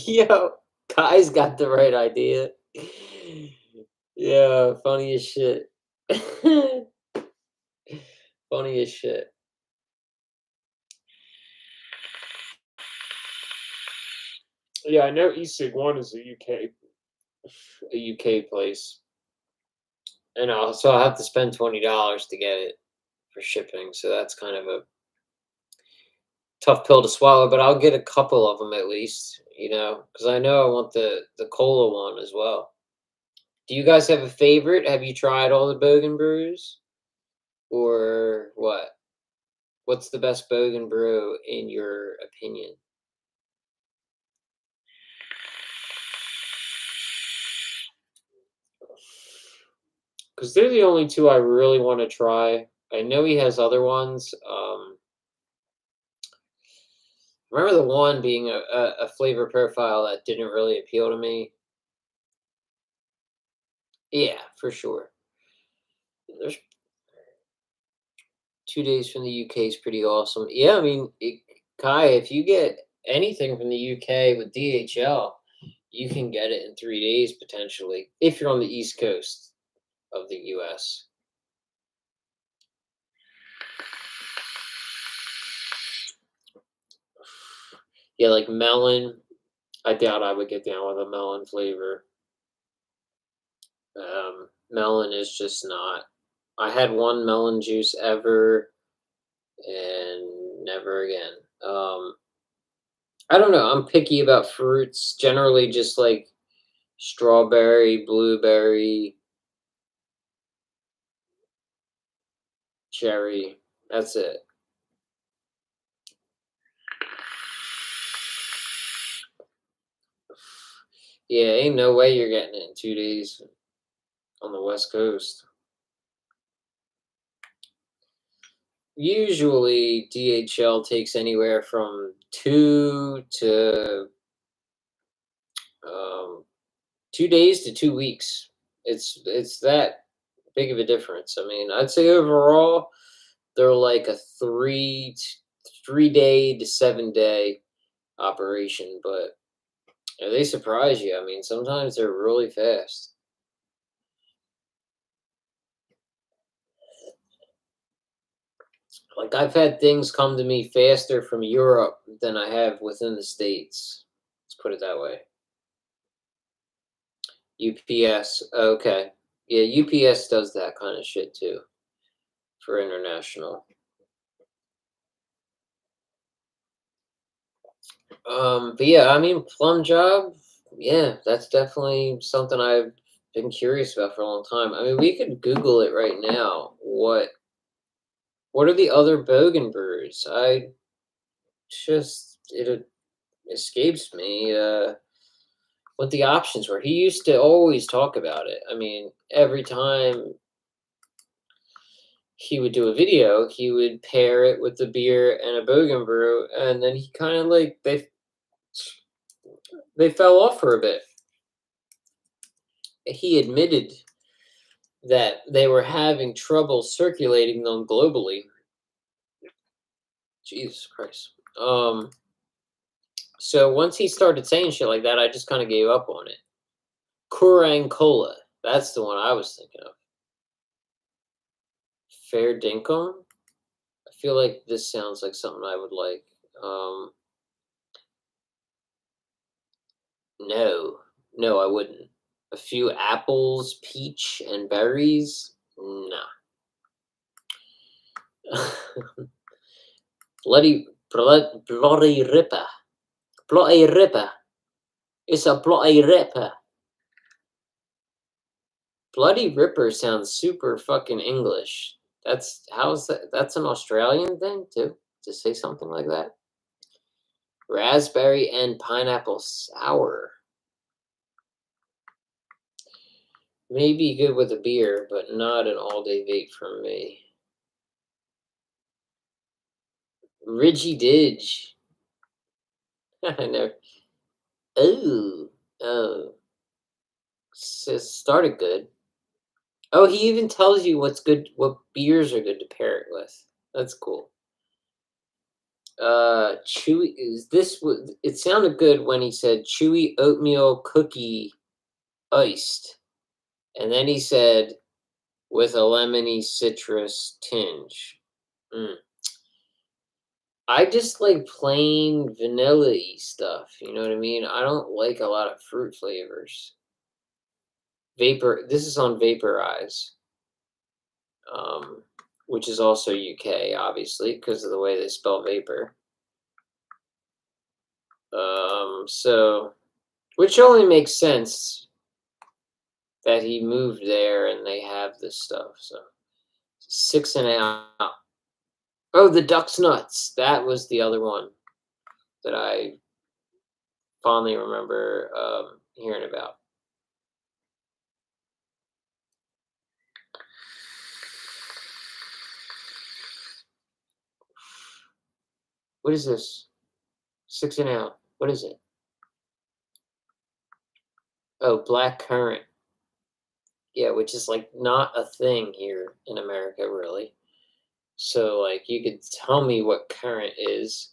Yo, Kai's got the right idea. Yeah, funny as shit. Funny as shit.
Yeah, I know E-Sig One is
A UK place, and so I'll have to spend $20 to get it for shipping. So that's kind of a tough pill to swallow. But I'll get a couple of them at least, because I know I want the cola one as well. Do you guys have a favorite? Have you tried all the Bogan brews, or what? What's the best Bogan brew in your opinion? Because they're the only two I really want to try. I know he has other ones. Remember the one being a flavor profile that didn't really appeal to me? Yeah, for sure. There's 2 days from the UK is pretty awesome. Yeah, I mean, Kai, if you get anything from the UK with DHL, you can get it in 3 days potentially if you're on the East Coast of the US. Yeah, like melon. I doubt I would get down with a melon flavor. Melon is just not. I had one melon juice ever and never again. I don't know. I'm picky about fruits. Generally, just like strawberry, blueberry, cherry. That's it. Yeah, ain't no way you're getting it in 2 days on the West Coast. Usually, DHL takes anywhere from um, 2 days to 2 weeks. It's that big of a difference. I mean, I'd say overall they're like a 3 day to 7 day operation, but they surprise you. I mean, sometimes they're really fast. Like I've had things come to me faster from Europe than I have within the States. Let's put it that way. UPS, okay. Yeah, UPS does that kind of shit too for international. But yeah, I mean, plum job, yeah, that's definitely something I've been curious about for a long time. I mean, we could Google it right now. What are the other Bogan brews? I just it escapes me what the options were. He used to always talk about it. I mean, every time he would do a video, he would pair it with the beer and a Bogan brew, and then he kind of like they fell off for a bit. He admitted that they were having trouble circulating them globally. Jesus Christ. So once he started saying shit like that, I just kind of gave up on it. Kurang Cola. That's the one I was thinking of. Fair Dinkum. I feel like this sounds like something I would like. No, no, I wouldn't. A few apples, peach, and berries. Nah. Bloody ripper. Bloody ripper. It's a bloody ripper. Bloody Ripper sounds super fucking English. How's that? That's an Australian thing too, to say something like that. Raspberry and pineapple sour. Maybe good with a beer, but not an all-day vape for me. Ridgy Didge. I never. Oh, oh. Started good. Oh, he even tells you what's good, what beers are good to pair it with. That's cool. Chewy is this was it sounded good when he said chewy oatmeal cookie iced, and then he said with a lemony citrus tinge. Mm. I just like plain vanilla-y stuff, you know what I mean? I don't like a lot of fruit flavors. This is on Vaporize, um, which is also UK, obviously, because of the way they spell vapor. So which only makes sense that he moved there and they have this stuff. So 6 and out. Oh, the Duck's Nuts. That was the other one that I fondly remember hearing about. What is this? 6 and out. What is it? Oh, black currant. Yeah, which is like not a thing here in America, really. So, like, you could tell me what currant is.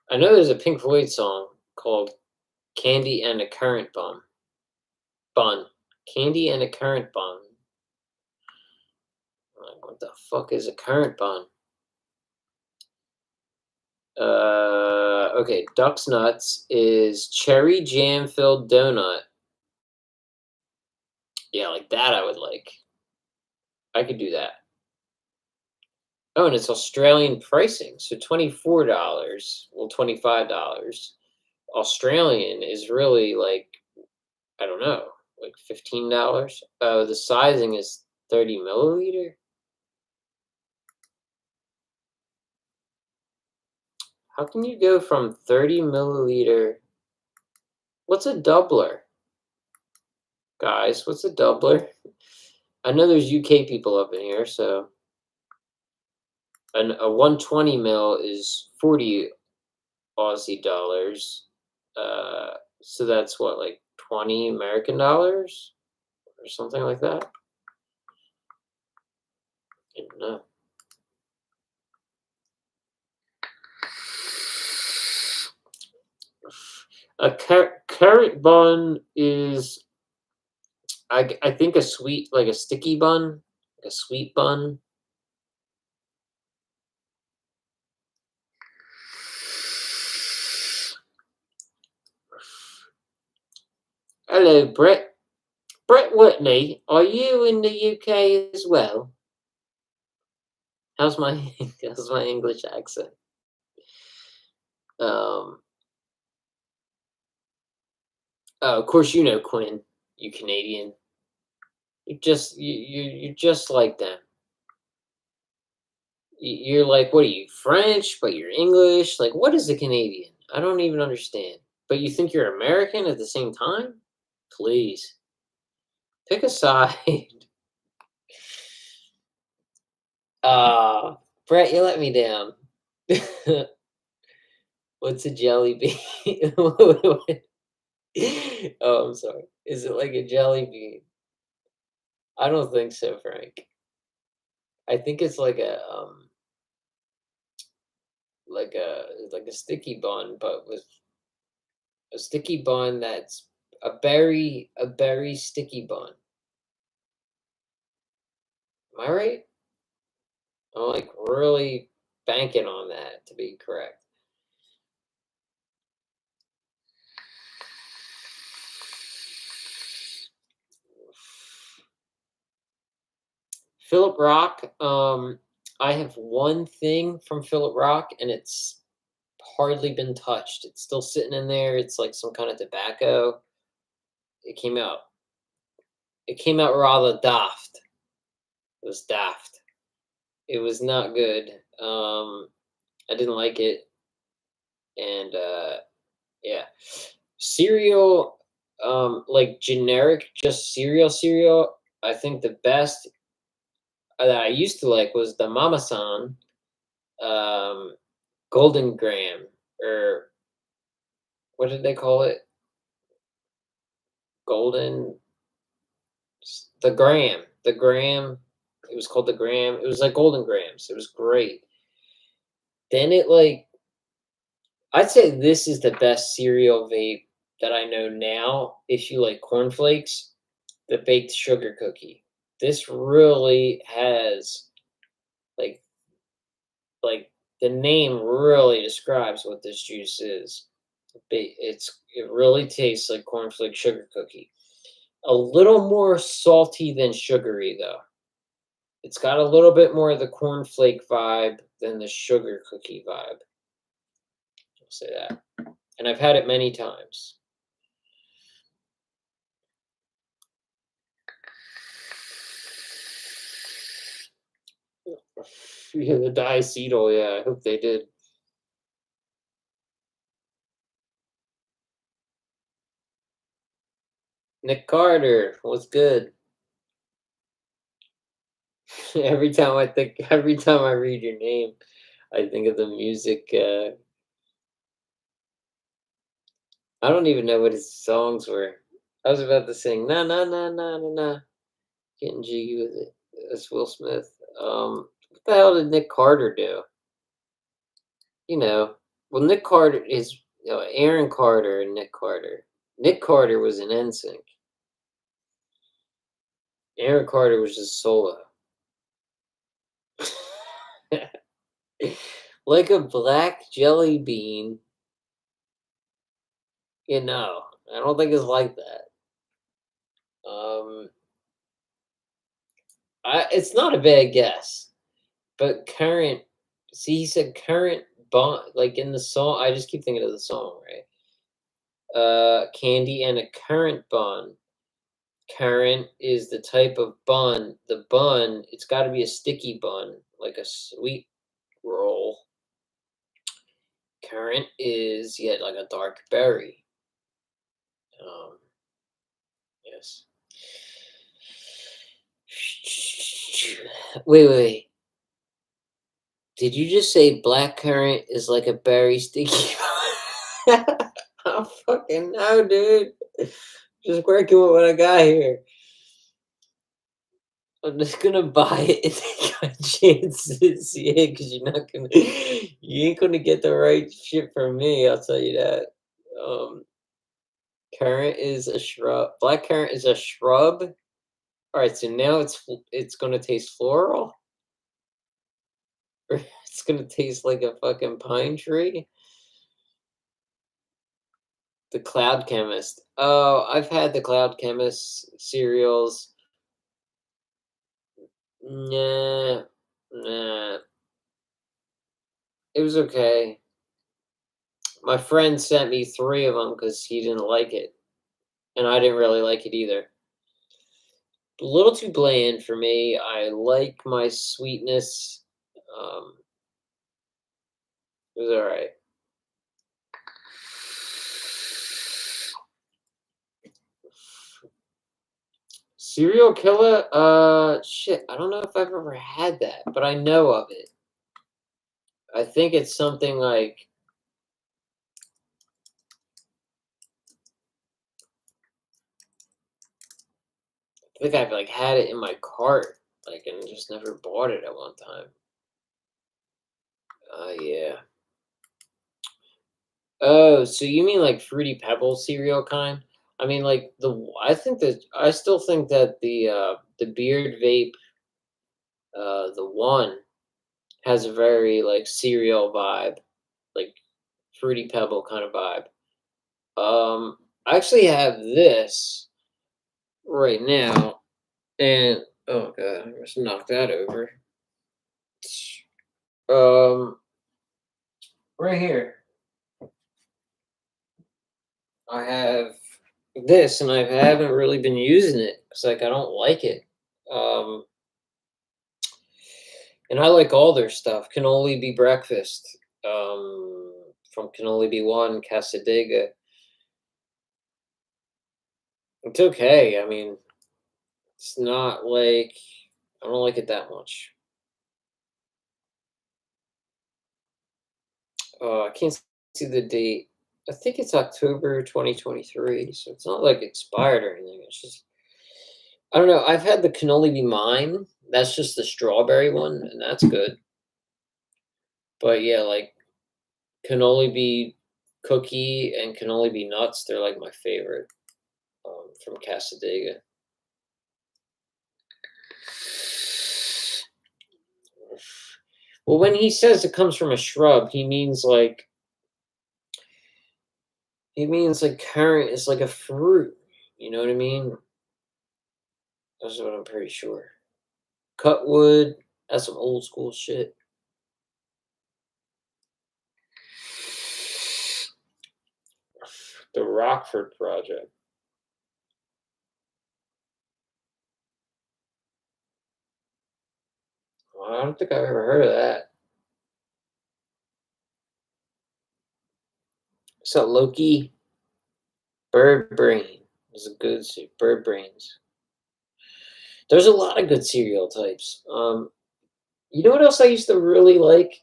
I know there's a Pink Floyd song called Candy and a Currant Bun. Candy and a currant bun. Like, what the fuck is a currant bun? Okay, Duck's Nuts is cherry jam filled donut. Yeah, like that I would like. I could do that. Oh, and it's Australian pricing, so $24. Well, $25. Australian is really like, I don't know, like $15. Oh, the sizing is 30 milliliter. How can you go from 30 milliliter? What's a doubler? Guys, what's a doubler? I know there's UK people up in here, so a 120 mil is 40 Aussie dollars. So that's what, like 20 American dollars or something like that. I don't know. A carrot bun is, I think, a sweet, like a sticky bun, like a sweet bun. Hello, Brett. Brett Whitney, are you in the UK as well? How's my how's my English accent? Um, oh, of course you know Quinn, you Canadian. You're just like them. You're like, what are you, French? But you're English. Like, what is a Canadian? I don't even understand. But you think you're American at the same time? Please pick a side. Ah, Brett, you let me down. What's a jelly bean? Oh, I'm sorry. Is it like a jelly bean? I don't think so, Frank. I think it's like a sticky bun, but with a sticky bun that's a berry sticky bun. Am I right? I'm like really banking on that to be correct. Philip Rock. I have one thing from Philip Rock, and it's hardly been touched. It's still sitting in there. It's like some kind of tobacco. It came out. It came out rather daft. It was daft. It was not good. I didn't like it, and yeah, cereal. Like generic, just cereal. I think the best that I used to like was the Mama San, um, Golden Graham, or what did they call it? Golden, the Graham, the Graham. It was called the Graham. It was like Golden Grahams. It was great. Then I'd say this is the best cereal vape that I know now. If you like cornflakes, the baked sugar cookie. This really has like like the name really describes what this juice is. It really tastes like cornflake sugar cookie. A little more salty than sugary though. It's got a little bit more of the cornflake vibe than the sugar cookie vibe. I'll say that. And I've had it many times. Yeah, the diacetyl, yeah, I hope they did. Nick Carter, what's good? Every time I read your name, I think of the music. I don't even know what his songs were. I was about to sing na na na na na na, getting jiggy with it. That's Will Smith. What the hell did Nick Carter do? You know, well, Nick Carter is Aaron Carter and Nick Carter. Nick Carter was an NSYNC. Aaron Carter was just solo. Like a black jelly bean, I don't think it's like that. Um, it's not a bad guess, but current. See, he said current bond, like in the song. I just keep thinking of the song, right? Candy and a current bun. Current is the type of bun. The bun, it's got to be a sticky bun, like a sweet roll. Current is yet like a dark berry. Um, yes. Wait. Did you just say black currant is like a berry sticky? I fucking know, dude. Just working with what I got here. I'm just gonna buy it and take my chances, yeah, because you ain't gonna get the right shit from me. I'll tell you that. Um, Currant is a shrub. Black currant is a shrub. All right, so now it's gonna taste floral, or it's gonna taste like a fucking pine tree. The Cloud Chemist. Oh, I've had the Cloud Chemist cereals. Nah, nah. It was okay. My friend sent me 3 of them because he didn't like it, and I didn't really like it either. A little too bland for me. I like my sweetness. Um, it was all right. Serial killer? Shit. I don't know if I've ever had that, but I know of it. I think it's something like I think I've like had it in my cart, like, and just never bought it at one time. Yeah. Oh, so you mean like Fruity Pebbles cereal kind? I mean, like I still think that the Beard Vape, the one has a very like cereal vibe, like Fruity Pebble kind of vibe. I actually have this right now, and oh god, I just knocked that over. Um, right here, I have this, and I haven't really been using it because like I don't like it. Um, and I like all their stuff. Can only be breakfast. From Can Only Be One, Casadega. It's okay. I mean, it's not like I don't like it that much. I can't see the date. I think it's October 2023, so it's not like expired or anything. It's just I don't know. I've had the Can Only Be Mine. That's just the strawberry one, and that's good. But yeah, like Can Only Be Cookie and Can Only Be Nuts. They're like my favorite from Casadega. Well, when he says it comes from a shrub, he means like currant is like a fruit. You know what I mean? That's what I'm pretty sure. Cutwood, that's some old school shit. The Rockford Project. Well, I don't think I've ever heard of that. So Loki, Bird Brain is a good Bird Brains. There's a lot of good cereal types. You know what else I used to really like?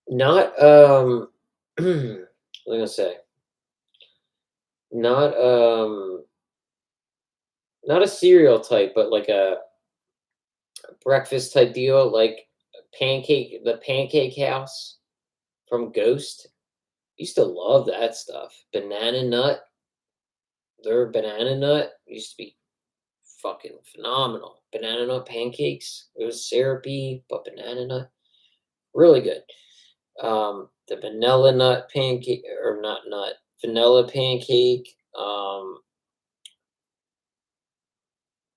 Not what am I gonna say? Not not a cereal type, but like a breakfast type deal, like the Pancake House from Ghost. Used to love that stuff. Banana nut, their banana nut used to be fucking phenomenal. Banana nut pancakes. It was syrupy, but banana nut, really good. The vanilla nut pancake, or not nut, vanilla pancake,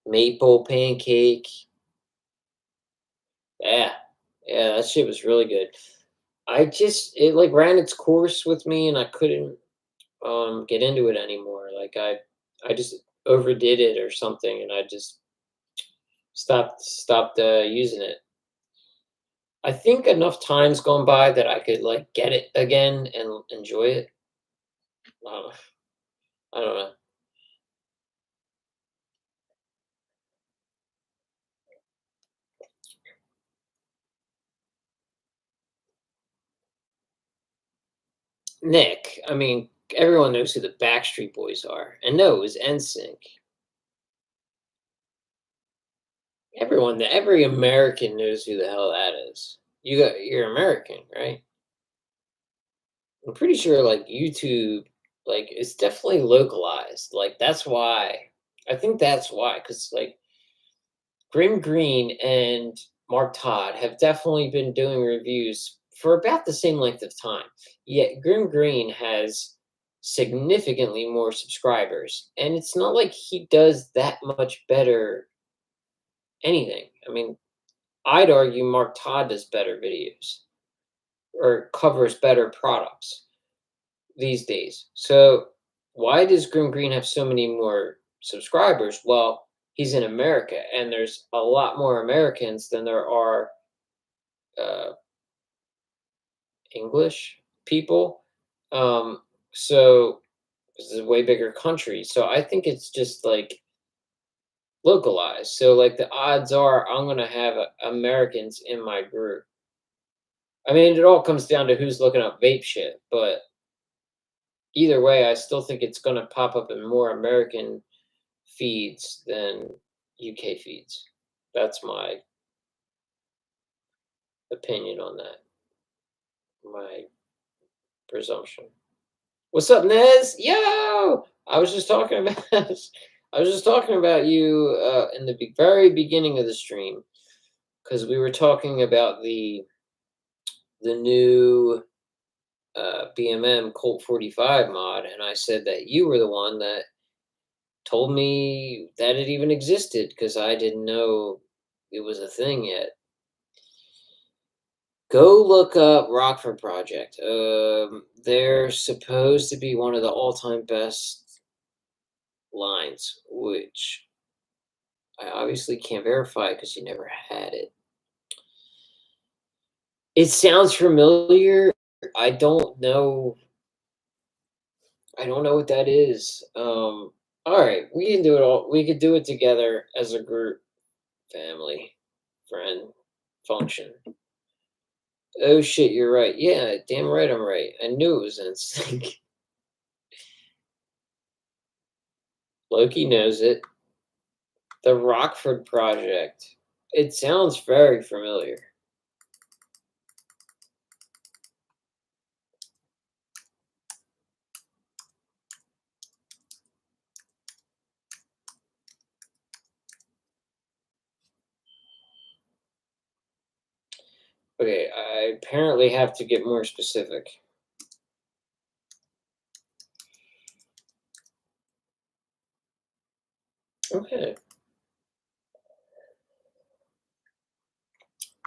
maple pancake. Yeah, yeah, that shit was really good. It like ran its course with me, and I couldn't get into it anymore. Like I just overdid it or something, and I just stopped using it. I think enough time's gone by that I could like get it again and enjoy it. Uh, I don't know. Nick, I mean, everyone knows who the Backstreet Boys are, and no, it was NSYNC. Every American knows who the hell that is. You're American, right? I'm pretty sure like YouTube, like it's definitely localized. Like that's why. I think that's why, because like Grim Green and Mark Todd have definitely been doing reviews for about the same length of time. Yet Grim Green has significantly more subscribers, and it's not like he does that much better anything. I mean, I'd argue Mark Todd does better videos or covers better products these days. So why does Grim Green have so many more subscribers? Well, he's in America, and there's a lot more Americans than there are uh, English people. So this is a way bigger country. So I think it's just like localized. So like the odds are I'm gonna have Americans in my group. I mean, it all comes down to who's looking up vape shit, but either way, I still think it's gonna pop up in more American feeds than UK feeds. That's my opinion on that. My presumption. What's up, Nez? Yo! I was just talking about I was just talking about you in the very beginning of the stream because we were talking about the new BMM Colt 45 mod, and I said that you were the one that told me that it even existed because I didn't know it was a thing yet. Go look up Rockford Project. They're supposed to be one of the all-time best lines, which I obviously can't verify because you never had it. It sounds familiar. I don't know. I don't know what that is. All right, we can do it all. We could do it together as a group, family, friend, function. Oh shit, you're right. Yeah, damn right, I'm right. I knew it was NSYNC. Loki knows it. The Rockford Project. It sounds very familiar. Okay, I apparently have to get more specific. Okay.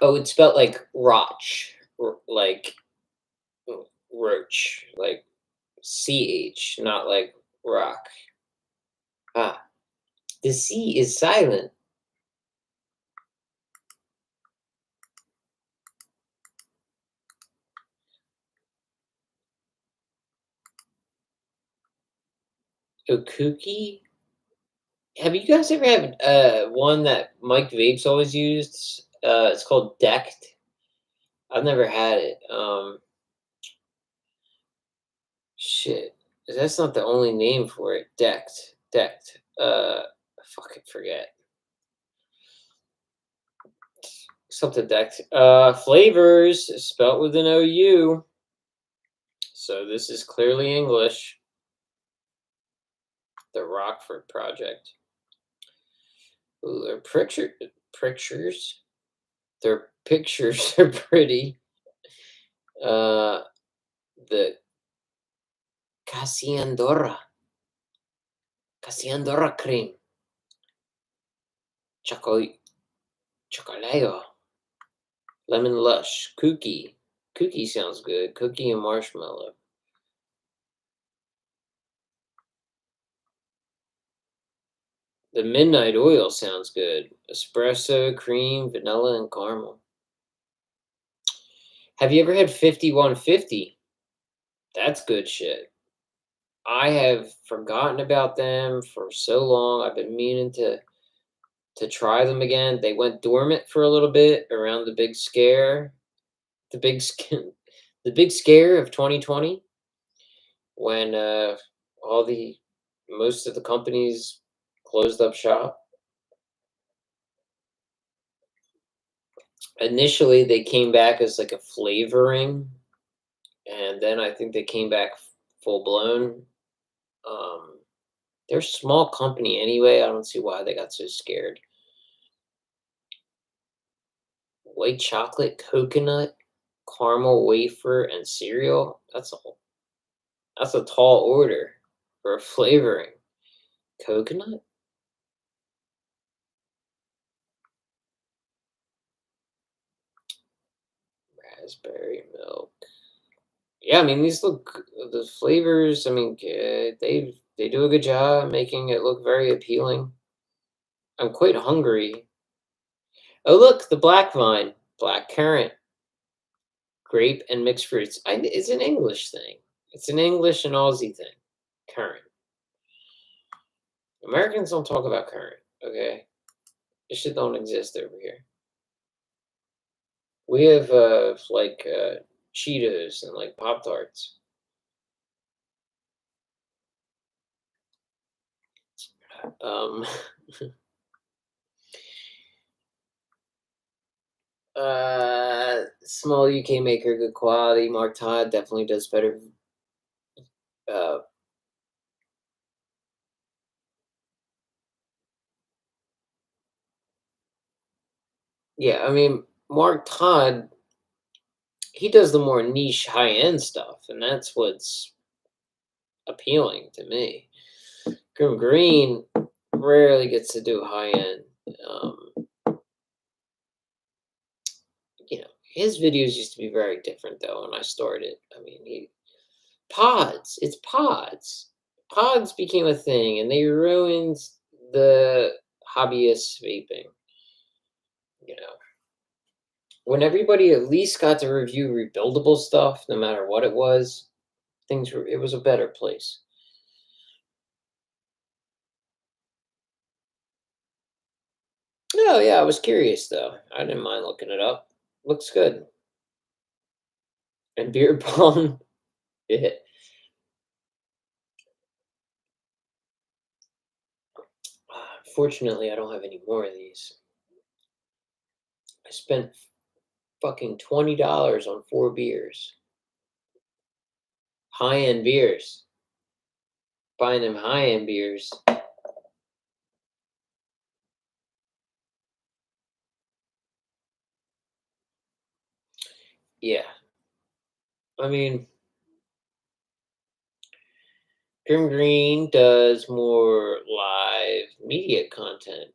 Oh, it's spelled like like roach, like CH, not like rock. Ah, the C is silent. Okuki? Have you guys ever had one that Mike Vapes always used? It's called Decked. I've never had it. Shit. That's not the only name for it. Decked. Decked. I fucking forget. Something decked. Flavors spelt with an OU. So this is clearly English. The Rockford Project. Ooh, pictures. Their pictures are pretty. Uh, the Casiandora cream. Chocolate. Lemon lush. Cookie. Cookie sounds good. Cookie and marshmallow. The midnight oil sounds good. Espresso, cream, vanilla, and caramel. Have you ever had 5150? That's good shit. I have forgotten about them for so long. I've been meaning to try them again. They went dormant for a little bit around the big scare, the big the big scare of 2020, when all the most of the companies closed up shop. Initially, they came back as like a flavoring, and then I think they came back full blown. Um, they're a small company anyway. I don't see why they got so scared. White chocolate, coconut, caramel wafer, and cereal. That's a tall order for a flavoring. Coconut? Raspberry milk. Yeah, I mean the flavors. I mean they do a good job making it look very appealing. I'm quite hungry. Oh look, the black vine, black currant, grape, and mixed fruits. It's an English thing. It's an English and Aussie thing. Currant. Americans don't talk about currant. Okay, this shit don't exist over here. We have like Cheetos and like Pop Tarts. Um, small UK maker, good quality. Mark Todd definitely does better. Uh, yeah, I mean Mark Todd, he does the more niche, high end stuff, and that's what's appealing to me. Grim Green rarely gets to do high end. Um, his videos used to be very different though when I started. I mean, pods. It's pods. Pods became a thing, and they ruined the hobbyist vaping. You know, when everybody at least got to review rebuildable stuff, no matter what it was, it was a better place. Oh yeah, I was curious though. I didn't mind looking it up. Looks good. And beer pong. Yeah. Fortunately, I don't have any more of these. I spent fucking $20 on 4 beers. High end beers. Buying them high end beers. Yeah. I mean, Grim Green does more live media content.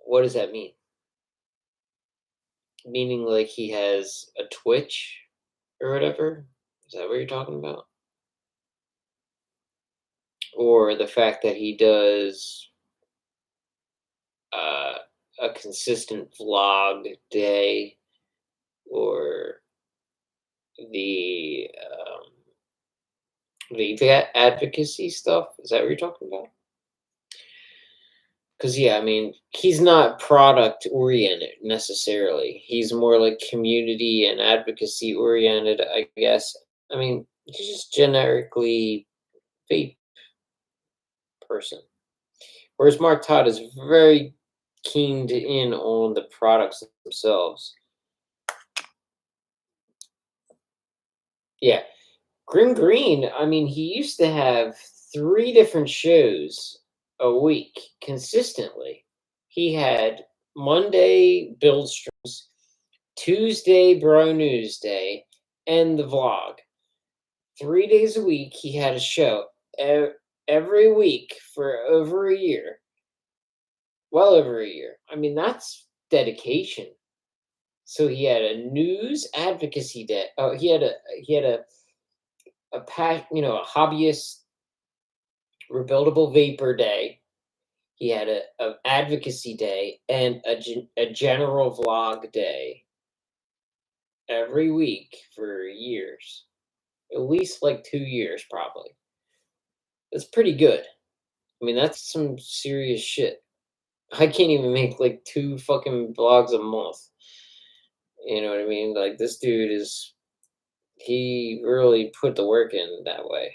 What does that mean? Meaning like he has a Twitch or whatever? Is that what you're talking about? Or the fact that he does uh, a consistent vlog day, or the advocacy stuff? Is that what you're talking about? Because yeah, I mean, he's not product oriented necessarily. He's more like community and advocacy oriented, I guess. I mean, he's just generically vape person. Whereas Mark Todd is very keened in on the products themselves. Yeah. Grim Green, I mean, he used to have 3 different shows a week consistently. He had Monday build streams, Tuesday Bro News Day, and the vlog. 3 days a week, he had a show every week for over a year. Well over a year. I mean, that's dedication. So he had a news advocacy day. Oh, he had a hobbyist rebuildable vapor day. He had a advocacy day and a general vlog day every week for years, at least like 2 years probably. That's pretty good. I mean, that's some serious shit. I can't even make like 2 fucking vlogs a month. You know what I mean? Like this dude he really put the work in that way.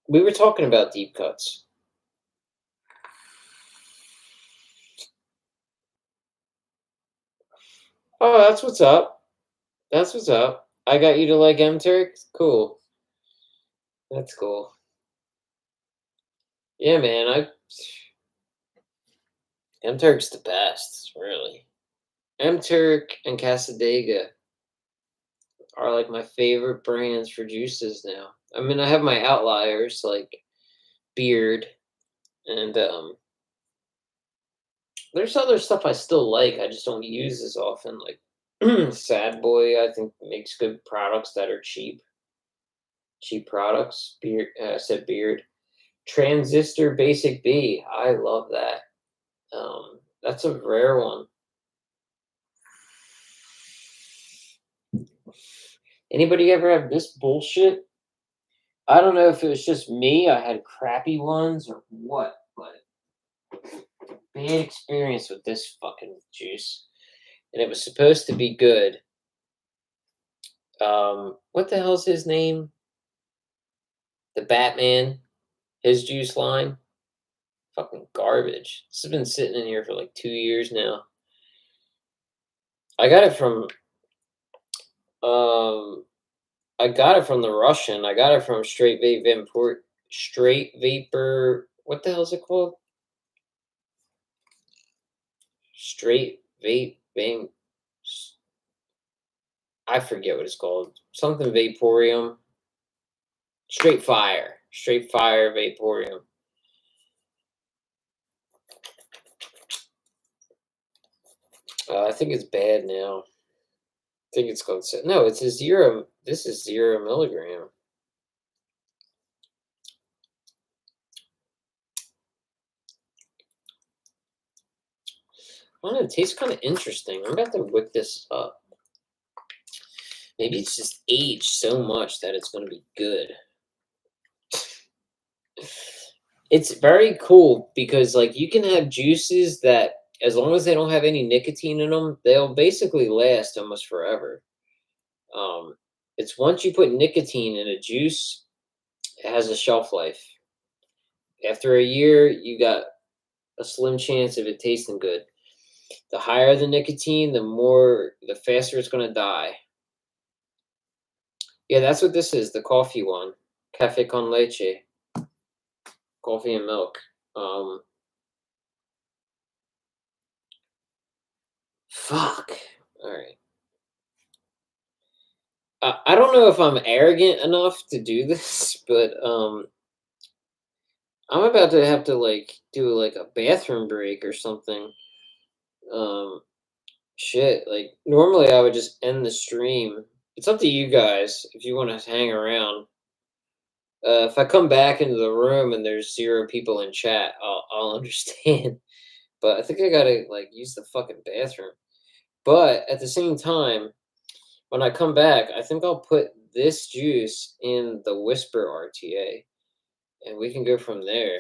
We were talking about deep cuts. Oh, that's what's up. That's what's up. I got you to like M Turk? Cool. That's cool. Yeah, man. M Turk's the best, really. M Turk and Casadega are like my favorite brands for juices now. I mean, I have my outliers like Beard, and there's other stuff I still like. I just don't use as often. Like Sad Boy, I think makes good products that are cheap. Cheap products. Beard, I said Beard. Transistor Basic B. I love that. That's a rare one. Anybody ever have this bullshit? I don't know if it was just me. I had crappy ones or what, but bad experience with this fucking juice, and it was supposed to be good. What the hell's his name? The Batman, his juice line. Fucking garbage. This has been sitting in here for like 2 years now. I got it from um I got it from the Russian. I got it from Straight Vapor. What the hell is it called? Straight Vape Bang. I forget what it's called. Something Vaporium. Straight Fire. Straight Fire Vaporium. I think it's bad now. I think it's called. No, it's a zero. This is 0 milligram. I don't know. It tastes kind of interesting. I'm about to whip this up. Maybe it's just aged so much that it's going to be good. It's very cool because like you can have juices that as long as they don't have any nicotine in them, they'll basically last almost forever. It's once you put nicotine in a juice, it has a shelf life. After a year, you got a slim chance of it tasting good. The higher the nicotine, the faster it's going to die. Yeah, that's what this is, the coffee one. Cafe con leche. Coffee and milk. Fuck. All right. I don't know if I'm arrogant enough to do this, but I'm about to have to like do like a bathroom break or something. Um, shit. Like normally I would just end the stream. It's up to you guys if you want to hang around. If I come back into the room and there's 0 people in chat, I'll understand. But I think I gotta like use the fucking bathroom. But at the same time, when I come back, I think I'll put this juice in the Whisper RTA, and we can go from there.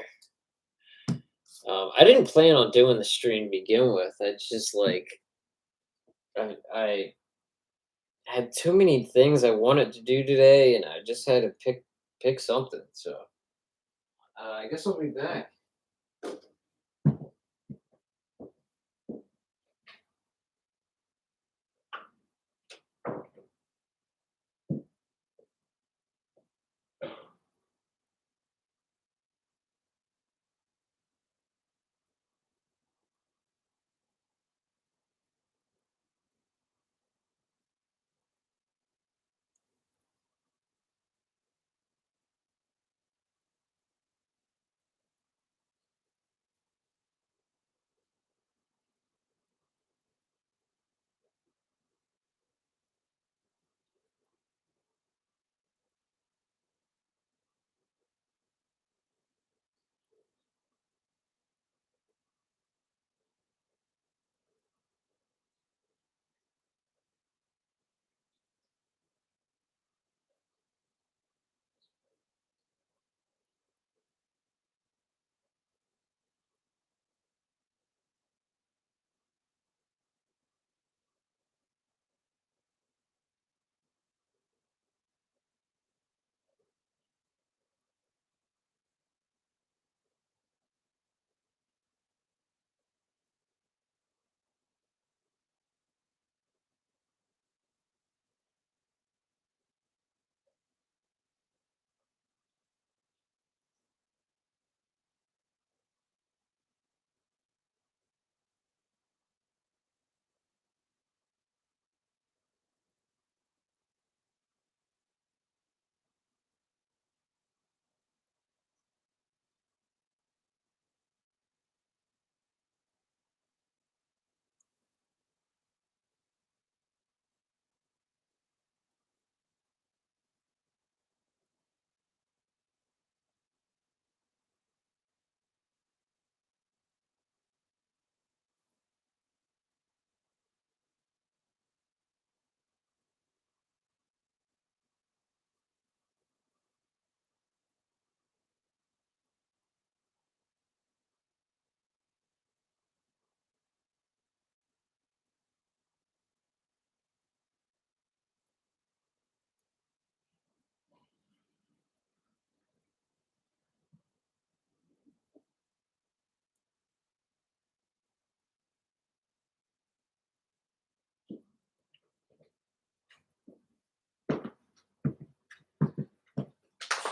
I didn't plan on doing the stream to begin with. I just like I had too many things I wanted to do today, and I just had to pick something. So I guess I'll be back.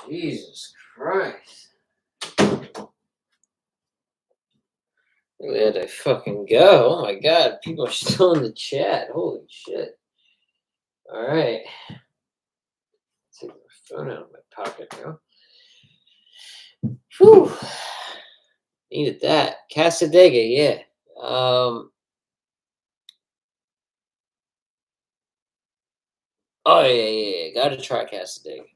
Jesus Christ. Where did I fucking go? Oh my god, people are still in the chat. Holy shit. Alright. Take my phone out of my pocket now. Whew. Needed that. Casadega, yeah. Oh yeah. Gotta try Casadega.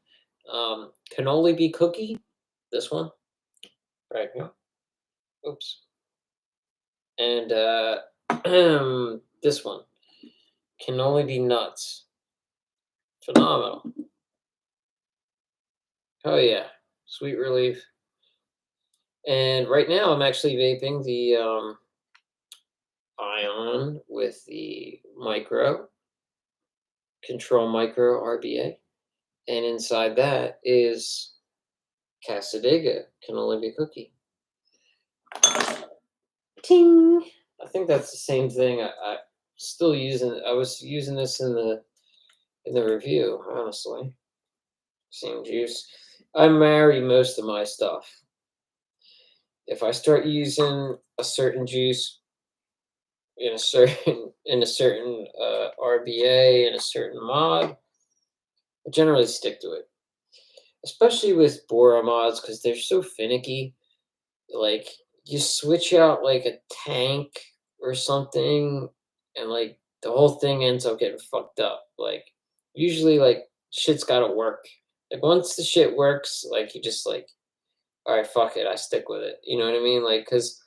Can only be cookie. This one. Right here. Oops. And this one. Can only be nuts. Phenomenal. Oh yeah. Sweet relief. And right now I'm actually vaping the Ion with the micro, control micro RBA. And inside that is Casadega, can only be cookie. Ting. I think that's the same thing. I still using. I was using this in the review. Honestly, same juice. I marry most of my stuff. If I start using a certain juice in a certain RBA in a certain mod, I generally stick to it. Especially with Bora mods because they're so finicky. Like you switch out like a tank or something, and like the whole thing ends up getting fucked up. Like usually, like shit's got to work. Like once the shit works, like you just like, all right, fuck it, I stick with it. You know what I mean? Like because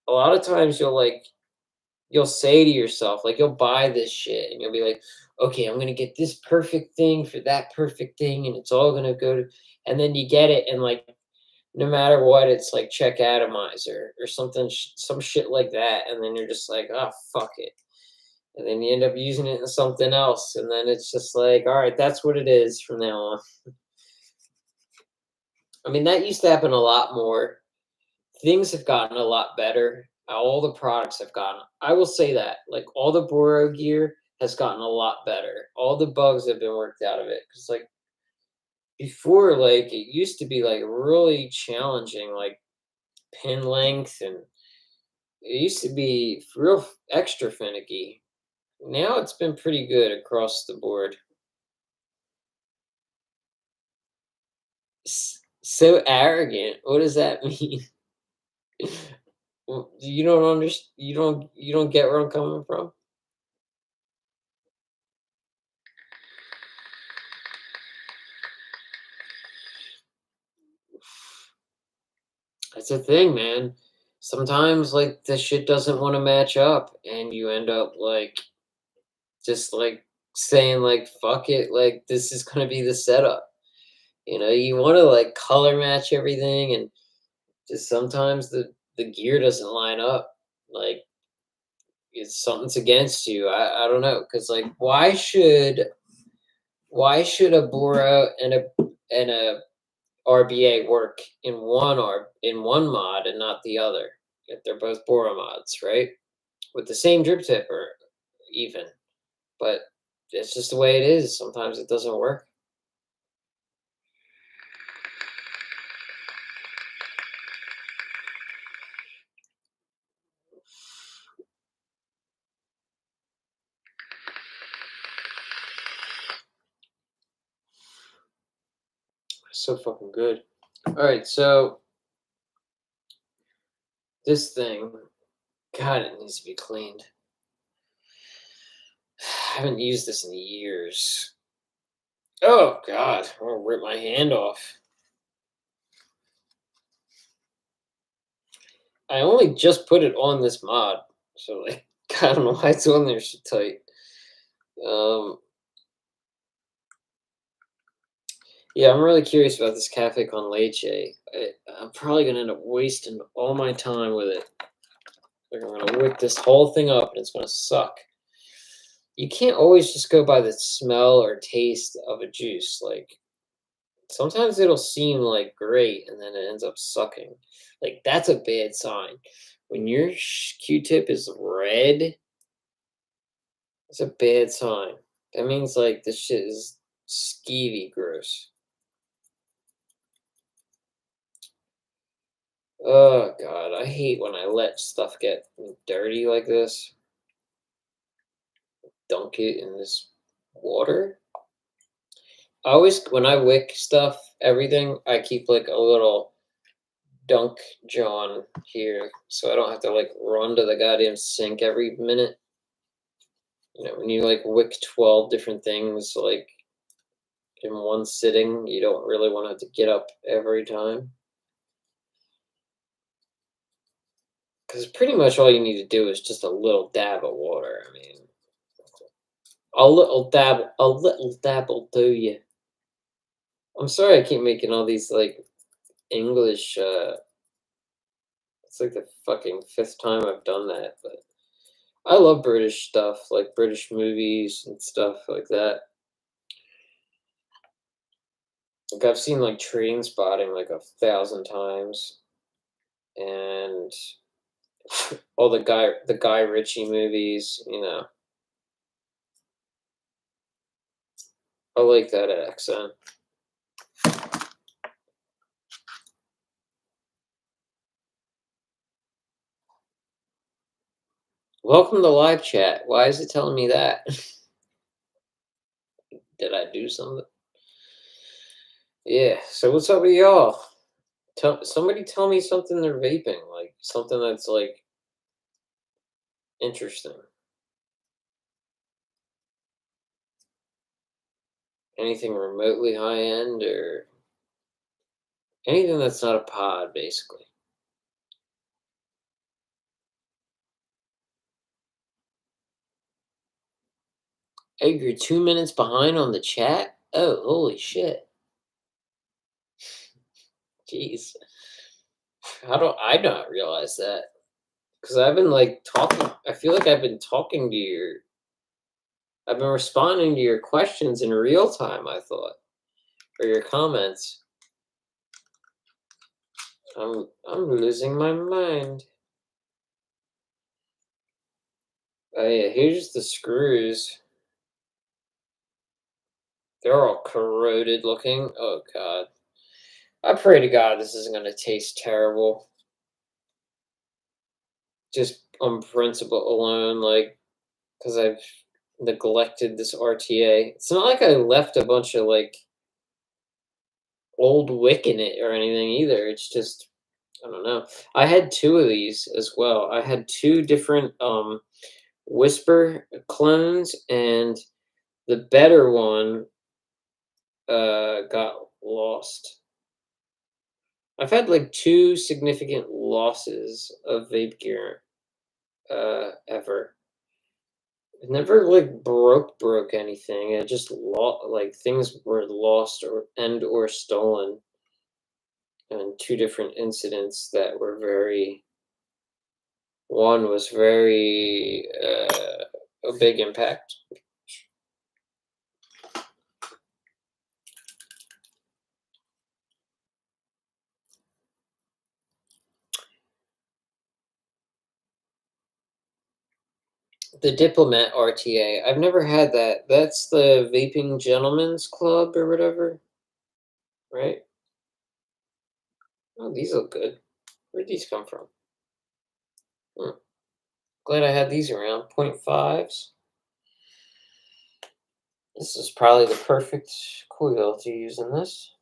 a lot of times you'll say to yourself, like you'll buy this shit and you'll be like, okay, I'm gonna get this perfect thing for that perfect thing, and it's all gonna go to, and then you get it, and like no matter what, it's like check atomizer or something, some shit like that, and then you're just like, oh fuck it, and then you end up using it in something else, and then it's just like, all right, that's what it is from now on. I mean, that used to happen a lot more. Things have gotten a lot better. All the products have gotten. I will say that, like all the Boro gear has gotten a lot better. All the bugs have been worked out of it because, like before, like it used to be like really challenging, like pin length, and it used to be real extra finicky. Now it's been pretty good across the board. So arrogant. What does that mean? You don't understand. You don't get where I'm coming from. That's the thing, man. Sometimes like the shit doesn't want to match up, and you end up like just like saying like fuck it, like this is gonna be the setup. You want to like color match everything, and just sometimes the gear doesn't line up. Like it's something's against you. I don't know, because like why should a Bora and a RBA work in one mod and not the other if they're both Bora mods, right? With the same drip tip or even, but it's just the way it is. Sometimes it doesn't work. So fucking good. All right, so this thing, God, it needs to be cleaned. I haven't used this in years. Oh God, I'm gonna rip my hand off. I only just put it on this mod, so like I don't know why it's on there so tight. Um, yeah, I'm really curious about this cafe con leche. I'm probably gonna end up wasting all my time with it. Like I'm gonna whip this whole thing up, and it's gonna suck. You can't always just go by the smell or taste of a juice. Like sometimes it'll seem like great, and then it ends up sucking. Like that's a bad sign. When your Q-tip is red, it's a bad sign. That means like this shit is skeevy gross. Oh God, I hate when I let stuff get dirty like this. Dunk it in this water. I always, when I wick stuff, everything, I keep like a little dunk John here, so I don't have to like run to the goddamn sink every minute. When you like wick 12 different things like in one sitting, you don't really want to have to get up every time. Because pretty much all you need to do is just a little dab of water. I mean, a little dab will do you. I'm sorry I keep making all these like English. It's like the fucking fifth time I've done that, but I love British stuff, like British movies and stuff like that. Like I've seen like Train Spotting like 1,000 times, and all the Guy Ritchie movies. I like that accent. Welcome to live chat. Why is it telling me that? Did I do something? Yeah. So what's up with y'all? Somebody tell me something they're vaping, like something that's like interesting. Anything remotely high end or anything that's not a pod, basically. Hey, you're 2 minutes behind on the chat? Oh, holy shit. Jeez. How do I not realize that? Because I've been like talking. I feel like I've been talking to your. I've been responding to your questions in real time, I thought, or your comments. I'm losing my mind. Oh yeah, here's the screws. They're all corroded looking. Oh god. I pray to God this isn't gonna taste terrible. Just on principle alone, like, because I've neglected this RTA. It's not like I left a bunch of like old wick in it or anything either. It's just I don't know. I had two of these as well. I had two different Whisper clones, and the better one got lost. I've had like two significant losses of vape gear ever. It never like broke anything. It just like things were lost or stolen, and two different incidents that were very. One was very a big impact. The Diplomat RTA. I've never had that. That's the Vaping Gentlemen's Club or whatever, right? Oh, these look good. Where'd these come from? Hmm. Glad I had these around. 0.5s. This is probably the perfect coil to use in this.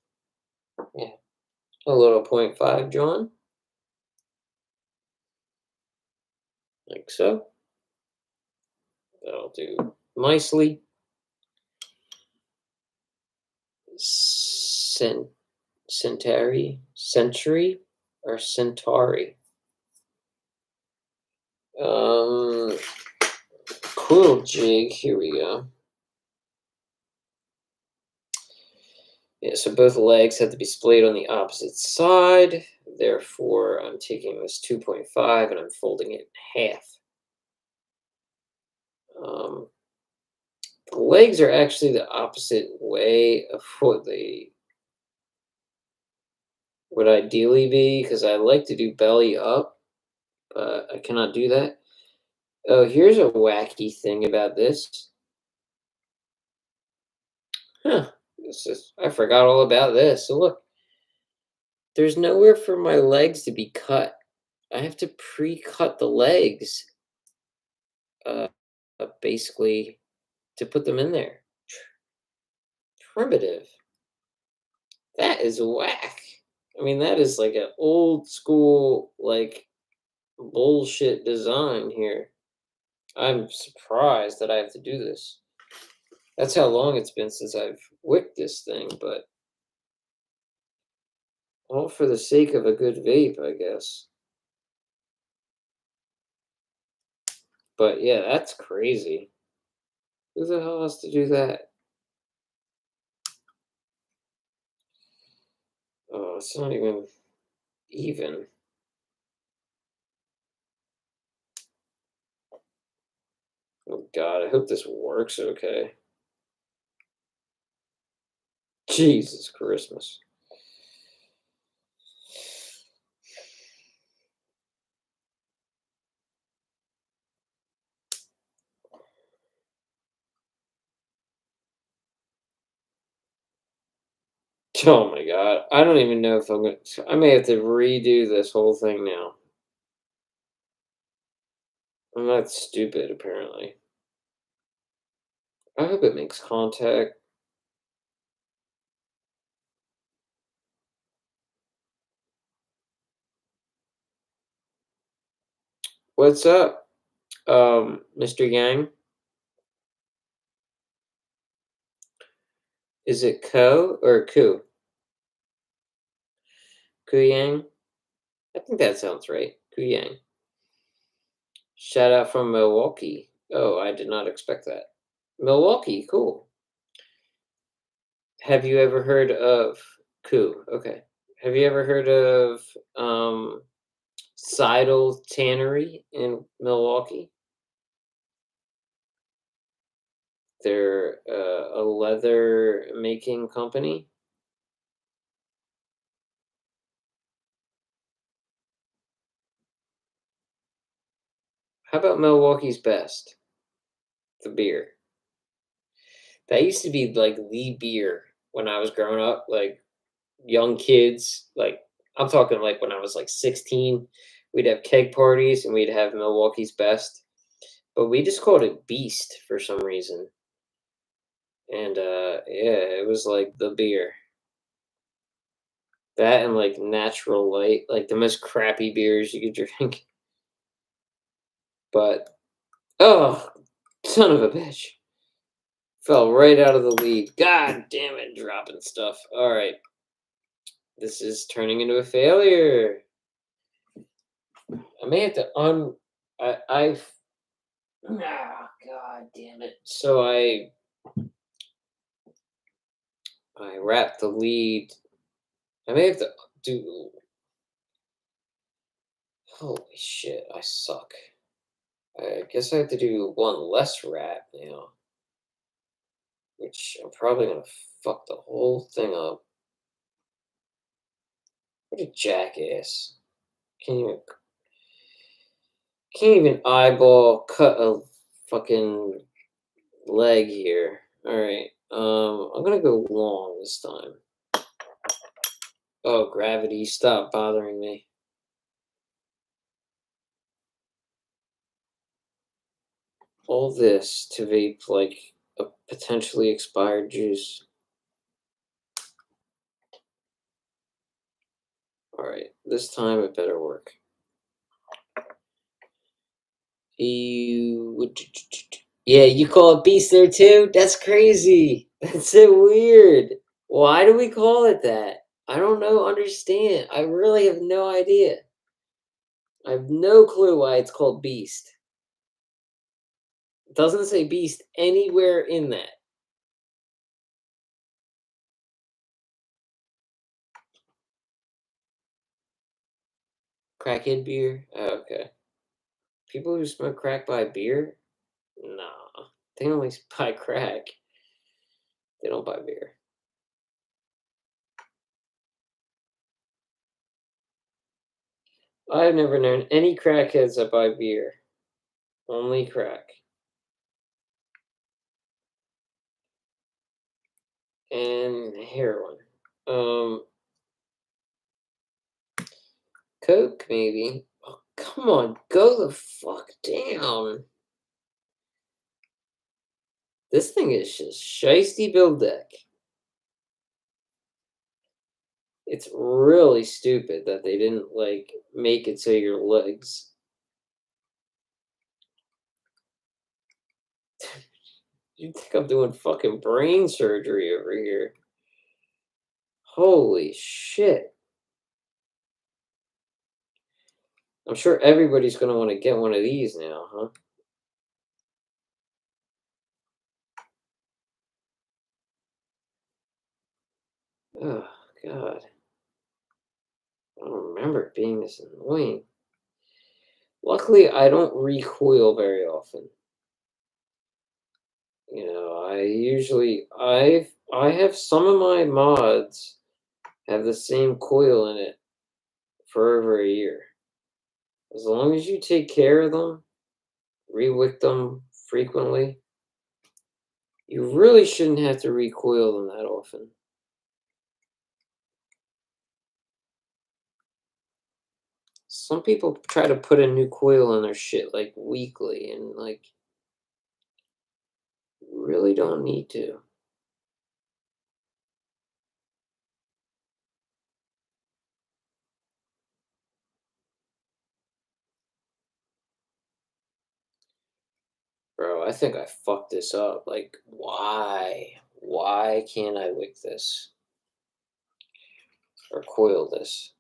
Yeah. A little 0.5 John. Like so. That'll do nicely. Century or Centauri. Coil jig. Here we go. Yeah, so both legs have to be splayed on the opposite side. Therefore, I'm taking this 2.5 and I'm folding it in half. The legs are actually the opposite way of what they would ideally be, because I like to do belly up, but I cannot do that. Oh, here's a wacky thing about this. Huh. I forgot all about this. So look, there's nowhere for my legs to be cut. I have to pre-cut the legs, uh, basically, to put them in there. Primitive. That is whack. I mean, that is like an old school, like, bullshit design here. I'm surprised that I have to do this. That's how long it's been since I've wicked this thing, but all for the sake of a good vape, I guess. But yeah, that's crazy. Who the hell has to do that? Oh, it's not even even. Oh god, I hope this works okay. Jesus Christmas. Oh my god. I don't even know if I'm going to. I may have to redo this whole thing now. I'm not stupid, apparently. I hope it makes contact. What's up, Mr. Yang? Is it Ko or Ku? Ku Yang? I think that sounds right. Ku Yang. Shout out from Milwaukee. Oh, I did not expect that. Milwaukee, cool. Have you ever heard of Ku? Okay. Have you ever heard of Seidel Tannery in Milwaukee? They're a leather making company. How about Milwaukee's Best, the beer? That used to be like the beer when I was growing up, like young kids. Like I'm talking like when I was like 16, we'd have keg parties and we'd have Milwaukee's Best, but we just called it Beast for some reason. And yeah, it was like the beer. That and like Natural Light, like the most crappy beers you could drink. But oh, son of a bitch. Fell right out of the lead. God damn it, dropping stuff. All right. This is turning into a failure. I may have to I've. Ah, God damn it. So I wrapped the lead. I may have to do. Holy shit, I suck. I guess I have to do one less wrap now, which I'm probably gonna fuck the whole thing up. What a jackass. Can't even can't even eyeball cut a fucking leg here. All right. I'm gonna go long this time. Oh, gravity, stop bothering me. All this to vape like a potentially expired juice. All right, this time it better work. Yeah, you call it beast there too? That's crazy. That's so weird. Why do we call it that? I don't know, understand. I really have no idea. I have no clue why it's called beast. It doesn't say beast anywhere in that. Crackhead beer? Oh, okay. People who smoke crack buy beer? Nah. They only buy crack. They don't buy beer. I've never known any crackheads that buy beer. Only crack. And heroin. Um, Coke, maybe. Oh, come on, go the fuck down. This thing is just shiesty build deck. It's really stupid that they didn't like make it so your legs. You think I'm doing fucking brain surgery over here? Holy shit. I'm sure everybody's gonna want to get one of these now, huh? Oh god. I don't remember it being this annoying. Luckily, I don't recoil very often. You know, I have some of my mods have the same coil in it for over a year. As long as you take care of them, rewick them frequently, you really shouldn't have to recoil them that often. Some people try to put a new coil in their shit like weekly, and like really don't need to. Bro, I think I fucked this up. Like, why? Why can't I wick this or coil this?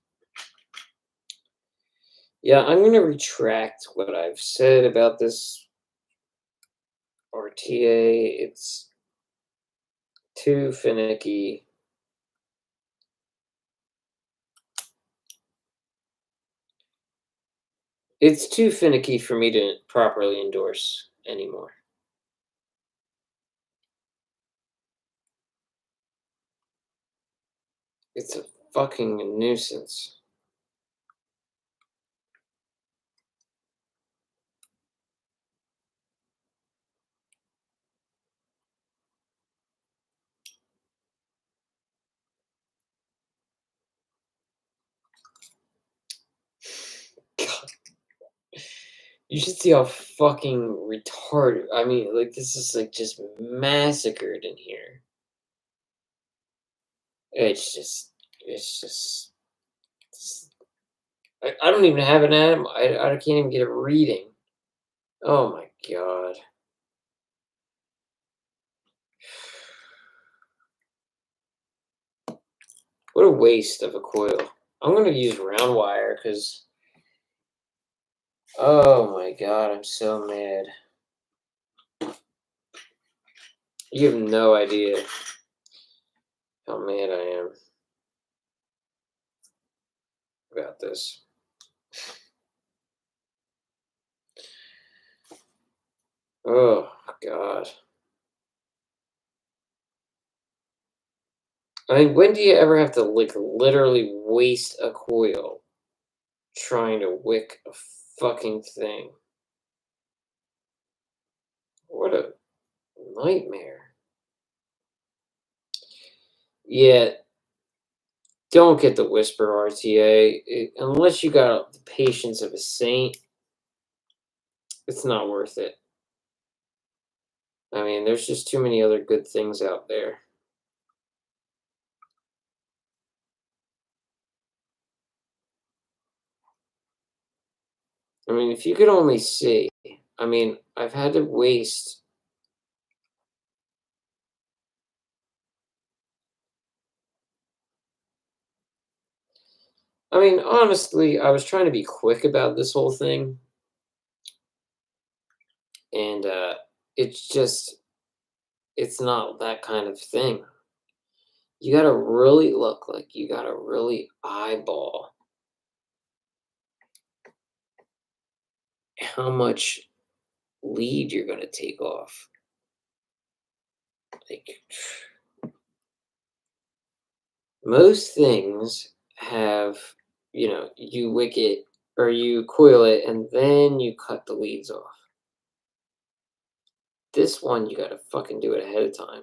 Yeah, I'm gonna retract what I've said about this RTA. It's too finicky. It's too finicky for me to properly endorse anymore. It's a fucking nuisance. God, you should see how fucking retarded. I mean, like, this is like just massacred in here. It's just. I don't even have an atom. I can't even get a reading. Oh my god. What a waste of a coil. I'm going to use round wire because, oh my god, I'm so mad. You have no idea how mad I am about this. Oh god. I mean, when do you ever have to like literally waste a coil trying to wick a fucking thing? What a nightmare. Yeah, don't get the Whisper RTA. Unless you got the patience of a saint, it's not worth it. I mean, there's just too many other good things out there. I mean, if you could only see, I mean, I've had to waste. I mean, honestly, I was trying to be quick about this whole thing, and it's just, it's not that kind of thing. You gotta really look, like, you gotta really eyeball how much lead you're gonna take off. Like, most things have, you wick it or you coil it and then you cut the leads off. This one, you gotta fucking do it ahead of time.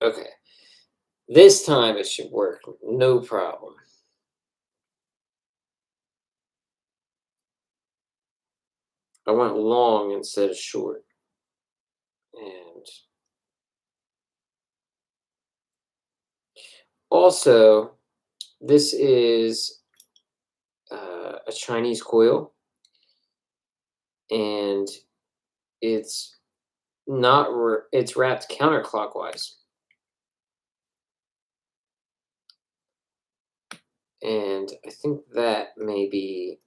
Okay. This time it should work. No problem. I went long instead of short. And also, this is a Chinese coil, and it's not it's wrapped counterclockwise, and I think that may be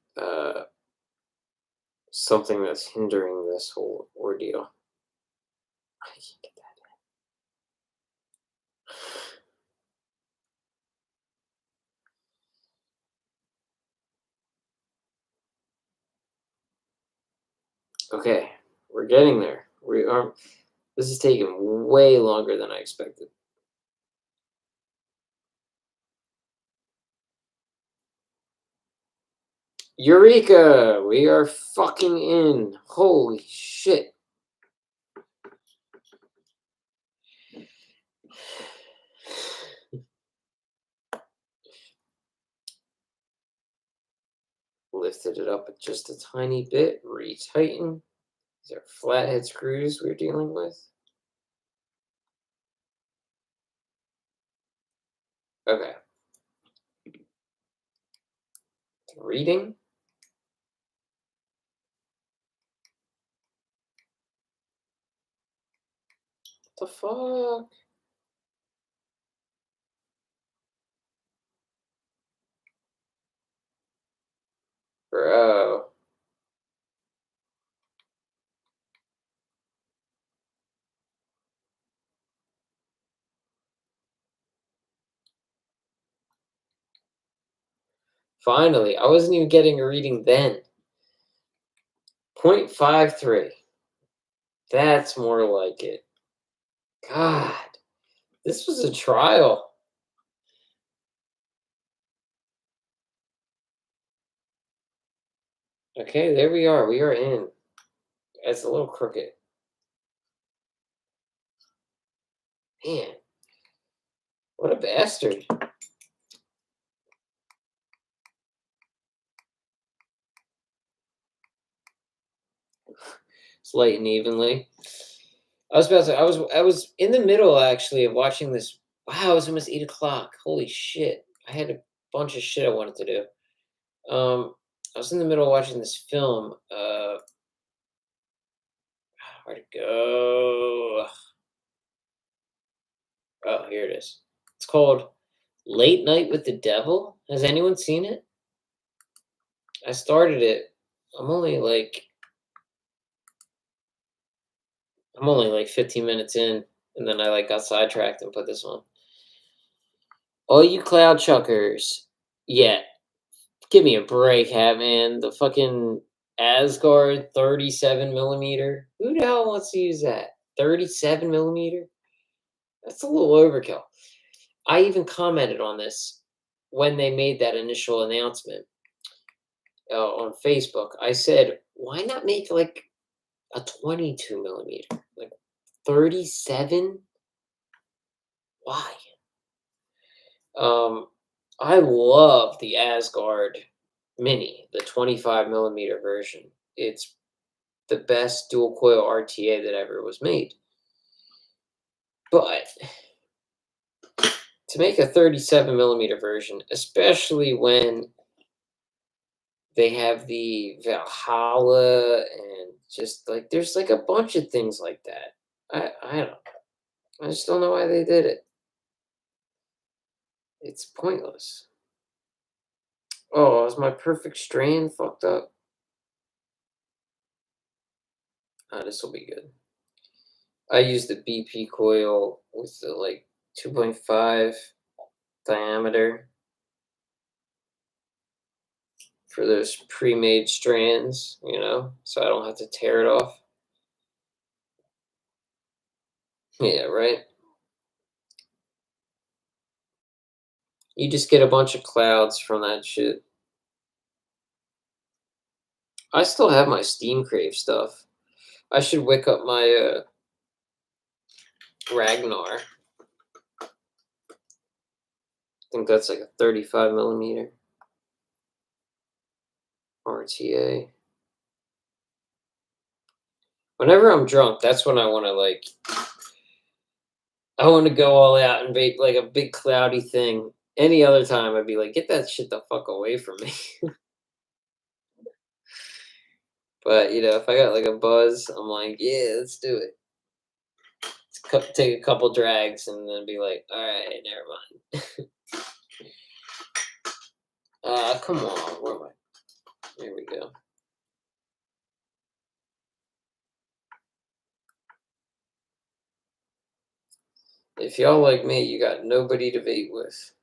something that's hindering this whole ordeal. I can't get that. Okay, we're getting there. We are. This is taking way longer than I expected. Eureka! We are fucking in. Holy shit. Lifted it up just a tiny bit, retighten. These are flathead screws we're dealing with. Okay. Reading. What the fuck? Bro. Finally, I wasn't even getting a reading then. 0.53. That's more like it. God, this was a trial. Okay, there we are. We are in. It's a little crooked. Man, what a bastard. It's light and evenly. I was about to say, I was in the middle actually of watching this. Wow, it was almost 8 o'clock. Holy shit. I had a bunch of shit I wanted to do. I was in the middle of watching this film. Where'd it go? Oh, here it is. It's called Late Night with the Devil. Has anyone seen it? I started it. I'm only like I'm only like 15 minutes in, and then I like got sidetracked and put this on. All you cloud chuckers. Yeah, give me a break, hat man. The fucking Asgard 37 millimeter. Who the hell wants to use that? 37 millimeter? That's a little overkill. I even commented on this when they made that initial announcement on Facebook. I said, why not make like a 22 millimeter? Like 37? Why? Um, I love the Asgard Mini, the 25 millimeter version. It's the best dual coil RTA that ever was made. But to make a 37 millimeter version, especially when they have the Valhalla and just like there's like a bunch of things like that. I don't know. I just don't know why they did it. It's pointless. Oh, is my perfect strain fucked up? This will be good. I use the BP coil with the like 2.5 diameter for those pre-made strands, so I don't have to tear it off. Yeah, right. You just get a bunch of clouds from that shit. I still have my Steam Crave stuff. I should wick up my Ragnar. I think that's like a 35 millimeter RTA. Whenever I'm drunk, that's when I want to I want to go all out and make like a big cloudy thing. Any other time, I'd be like, get that shit the fuck away from me. But if I got like a buzz, I'm like, yeah, let's do it. Take a couple drags and then be like, all right, never mind. Come on, where am I? There we go. If y'all like me, you got nobody to vape with.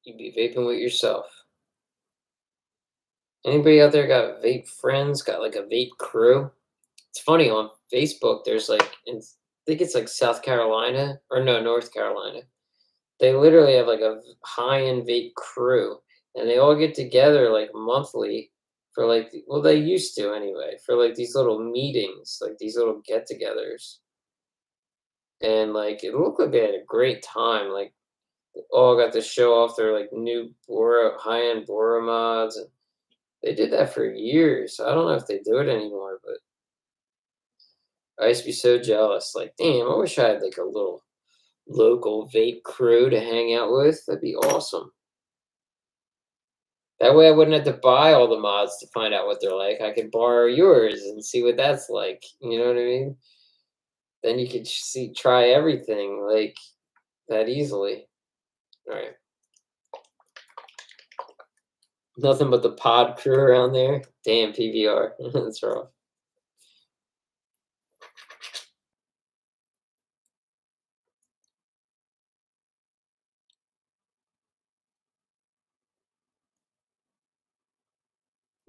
You be vaping with yourself. Anybody out there got vape friends? Got like a vape crew? It's funny on Facebook. There's like, I think it's like South Carolina or no, North Carolina. They literally have like a high-end vape crew, and they all get together like monthly for like, well, they used to anyway, for like these little meetings, like these little get-togethers. and like it looked like they had a great time. Like they all got to show off their like new Bora high-end Bora mods, and they did that for years. I don't know if they do it anymore, but I used to be so jealous. Like, damn, I wish I had like a little local vape crew to hang out with. That'd be awesome. That way I wouldn't have to buy all the mods to find out what they're like. I could borrow yours and see what that's like. You know what I mean? Then you could see try everything like that easily. All right. Nothing but the pod crew around there. Damn PVR. That's rough.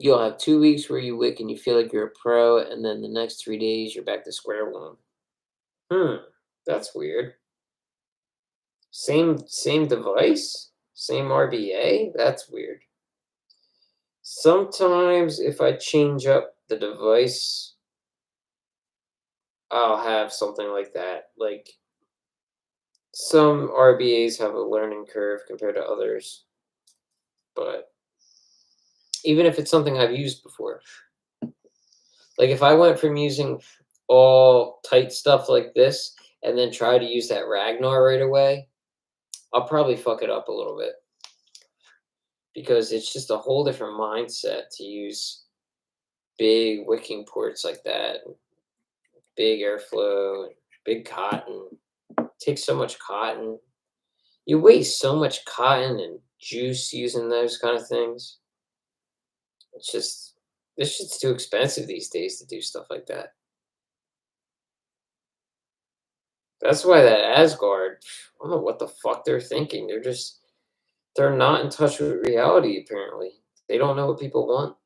You'll have 2 weeks where you wick and you feel like you're a pro, and then the next 3 days you're back to square one. That's weird. Same device? Same RBA? That's weird. Sometimes if I change up the device, I'll have something like that. Like some RBAs have a learning curve compared to others, but even if it's something I've used before. Like if I went from using all tight stuff like this and then try to use that Ragnar right away, I'll probably fuck it up a little bit because it's just a whole different mindset to use big wicking ports like that, big airflow, big cotton. It takes so much cotton. You waste so much cotton and juice using those kind of things. It's just this shit's too expensive these days to do stuff like that. That's why that Asgard, I don't know what the fuck they're thinking. They're not in touch with reality apparently. They don't know what people want.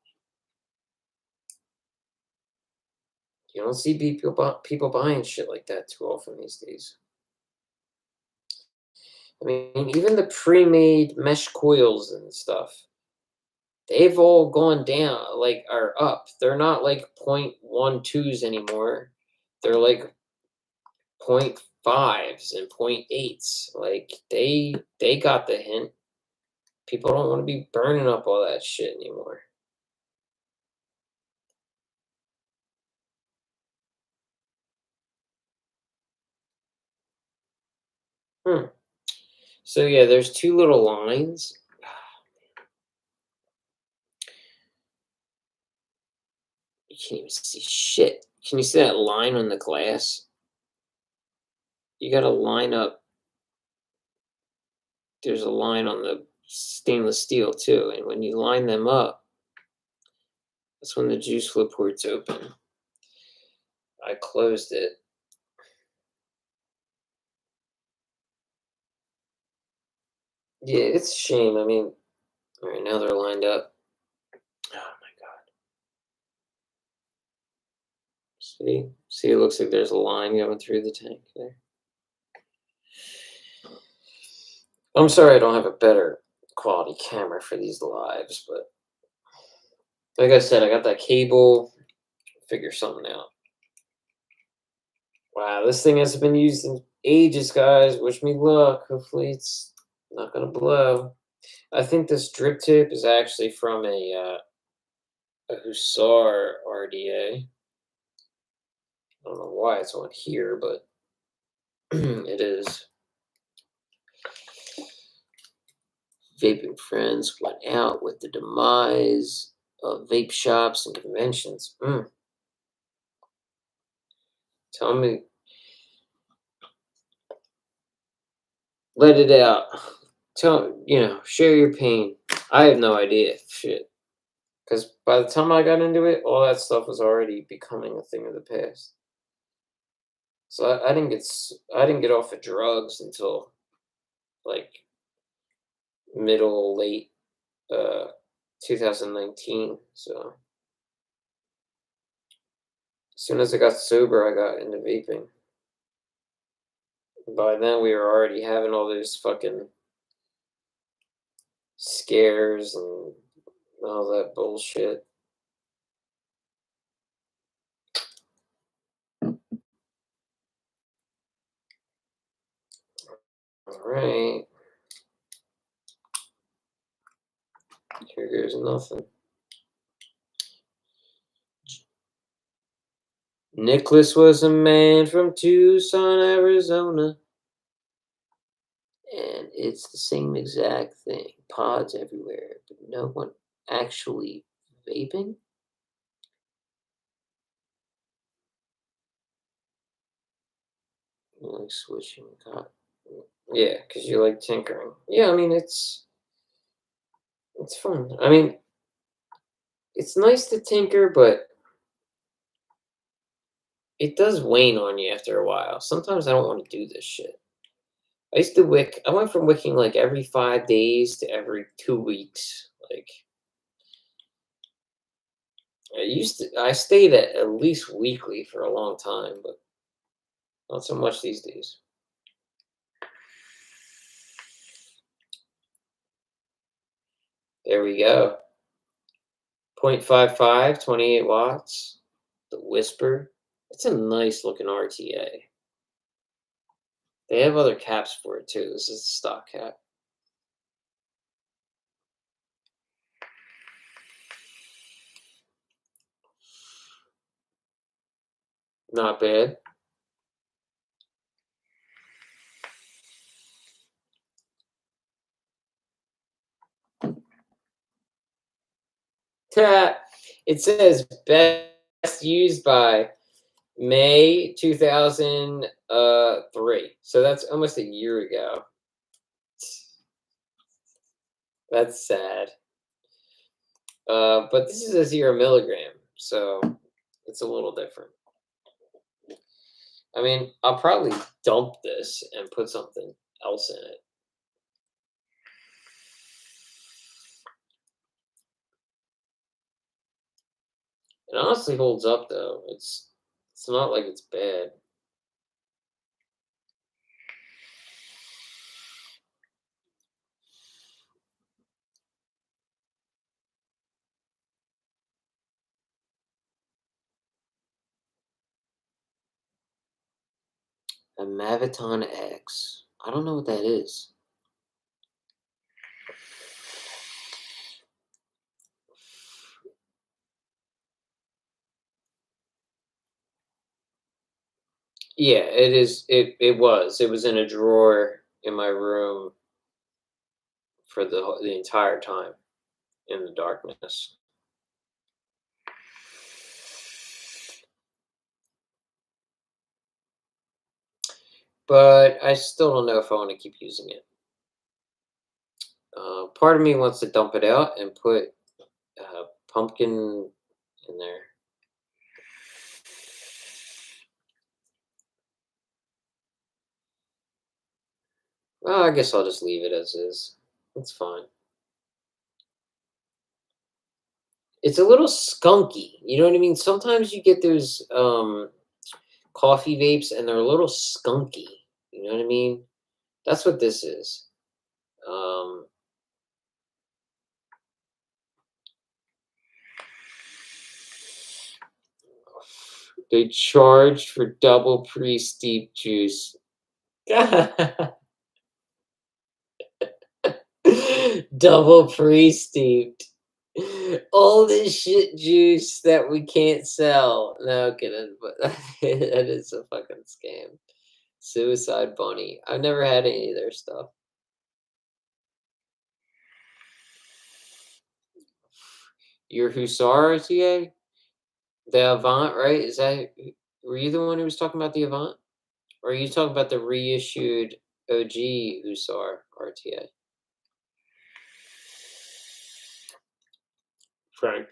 You don't see people buying shit like that too often these days. I mean, even the pre-made mesh coils and stuff, they've all gone down, like are up. They're not like 0.12s anymore. They're like 0.5s and 0.8s. Like they got the hint. People don't want to be burning up all that shit anymore. Hmm. So yeah, there's two little lines. You can't even see shit. Can you see that line on the glass? You got to line up. There's a line on the stainless steel too, and when you line them up, that's when the juice flow port's open. I closed it. Yeah, it's a shame. I mean, all right, now they're lined up. Oh my god. See, it looks like there's a line going through the tank there. I'm sorry I don't have a better quality camera for these lives, but like I said, I got that cable. Figure something out. Wow, this thing hasn't been used in ages, guys. Wish me luck. Hopefully, it's not gonna blow. I think this drip tip is actually from a Hussar RDA. I don't know why it's on here, but it is. Vaping friends went out with the demise of vape shops and conventions. Tell me, let it out. Share your pain. I have no idea. Shit. Because by the time I got into it, all that stuff was already becoming a thing of the past. So I didn't get off of drugs until like middle late uh 2019. So as soon as I got sober, I got into vaping. By then, we were already having all those fucking scares and all that bullshit. right. Here goes nothing. Nicholas was a man from Tucson, Arizona. And it's the same exact thing. Pods everywhere, but no one actually vaping. You like switching. Yeah, because you like tinkering. Yeah, I mean it's fun. I mean, it's nice to tinker, but it does wane on you after a while. Sometimes I don't want to do this shit. I used to wick. I went from wicking like every 5 days to every 2 weeks. Like I used to. I stayed at least weekly for a long time, but not so much these days. There we go. 0.55, 28 watts. The Whisper. It's a nice looking RTA. They have other caps for it too. This is the stock cap. Not bad. It says best used by May 2003. So that's almost a year ago. That's sad. But this is a 0 milligram, so it's a little different. I mean, I'll probably dump this and put something else in it. It honestly holds up though. It's not like it's bad. A Maviton X. I don't know what that is. Yeah, it is. It was. It was in a drawer in my room for the entire time in the darkness. But I still don't know if I want to keep using it. Part of me wants to dump it out and put pumpkin in there. Well, I guess I'll just leave it as is. It's fine. It's a little skunky. You know what I mean? Sometimes you get those coffee vapes and they're a little skunky. You know what I mean? That's what this is. Um, they charge for double pre-steep juice. Double pre-steeped. All this shit juice that we can't sell. No kidding, but that is a fucking scam. Suicide Bunny. I've never had any of their stuff. Your Hussar RTA? The Avant, right? Is that were you the one who was talking about the Avant? Or are you talking about the reissued OG Hussar RTA? Frank.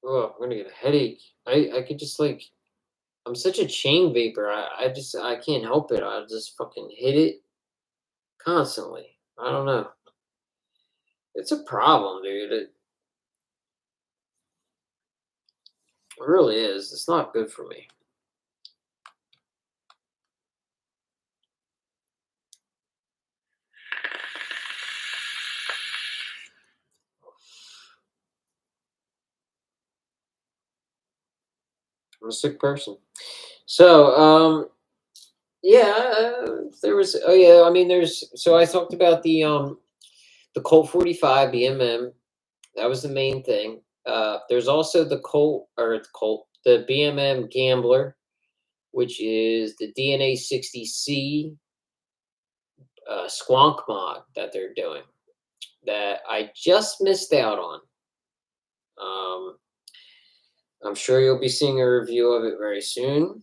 Oh, I'm gonna get a headache. I could just like I'm such a chain vapor. I can't help it. I just fucking hit it constantly. I don't know. It's a problem, dude. It really is. It's not good for me. I'm a sick person. So, yeah, there was. Oh yeah, I mean, there's. So I talked about the Colt 45 BMM. That was the main thing. There's also the BMM Gambler, which is the DNA 60C Squonk mod that they're doing that I just missed out on. Um, I'm sure you'll be seeing a review of it very soon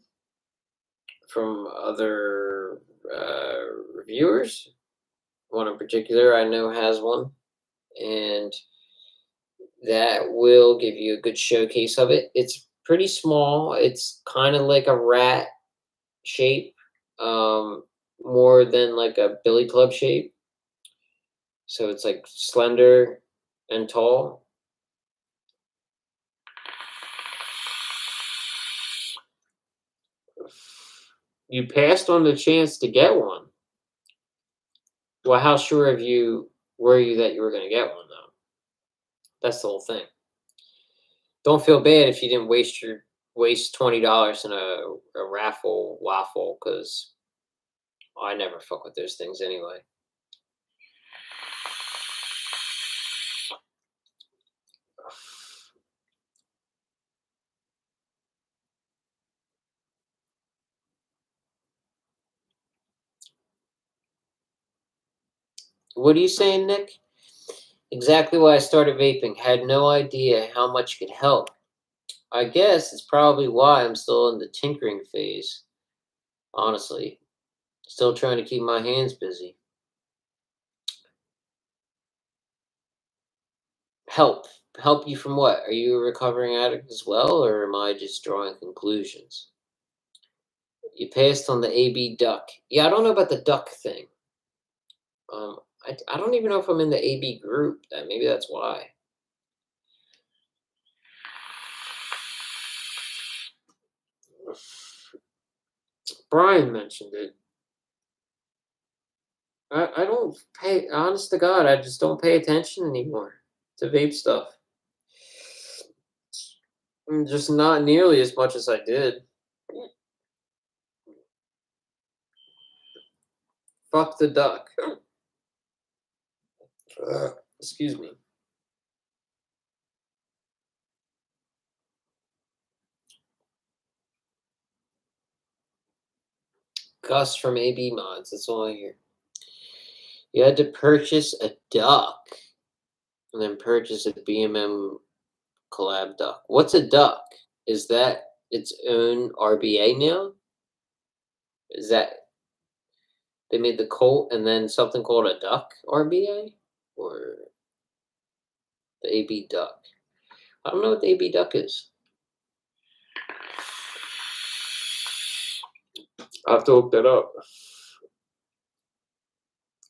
from other reviewers. One in particular I know has one, and that will give you a good showcase of it. It's pretty small. It's kind of like a rat shape, um, more than like a billy club shape. So it's like slender and tall. You passed on the chance to get one. Well, how sure of you were you that you were going to get one, though? That's the whole thing. Don't feel bad if you didn't waste $20 in a raffle waffle, because I never fuck with those things anyway. What are you saying, Nick? Exactly why I started vaping. Had no idea how much it could help. I guess it's probably why I'm still in the tinkering phase. Honestly, still trying to keep my hands busy. Help. Help you from what? Are you a recovering addict as well, or am I just drawing conclusions? You passed on the AB duck. Yeah, I don't know about the duck thing. Um, I don't even know if I'm in the AB group. That maybe that's why. Brian mentioned it. I don't pay. Honest to God, I just don't pay attention anymore to vape stuff. Just not nearly as much as I did. Fuck the duck. Excuse me. Gus from AB Mods. That's all I hear. You had to purchase a duck and then purchase a BMM collab duck. What's a duck? Is that its own RBA now? Is that they made the Colt and then something called a duck RBA? Or the AB duck? I don't know what the AB duck is. I'll have to look that up.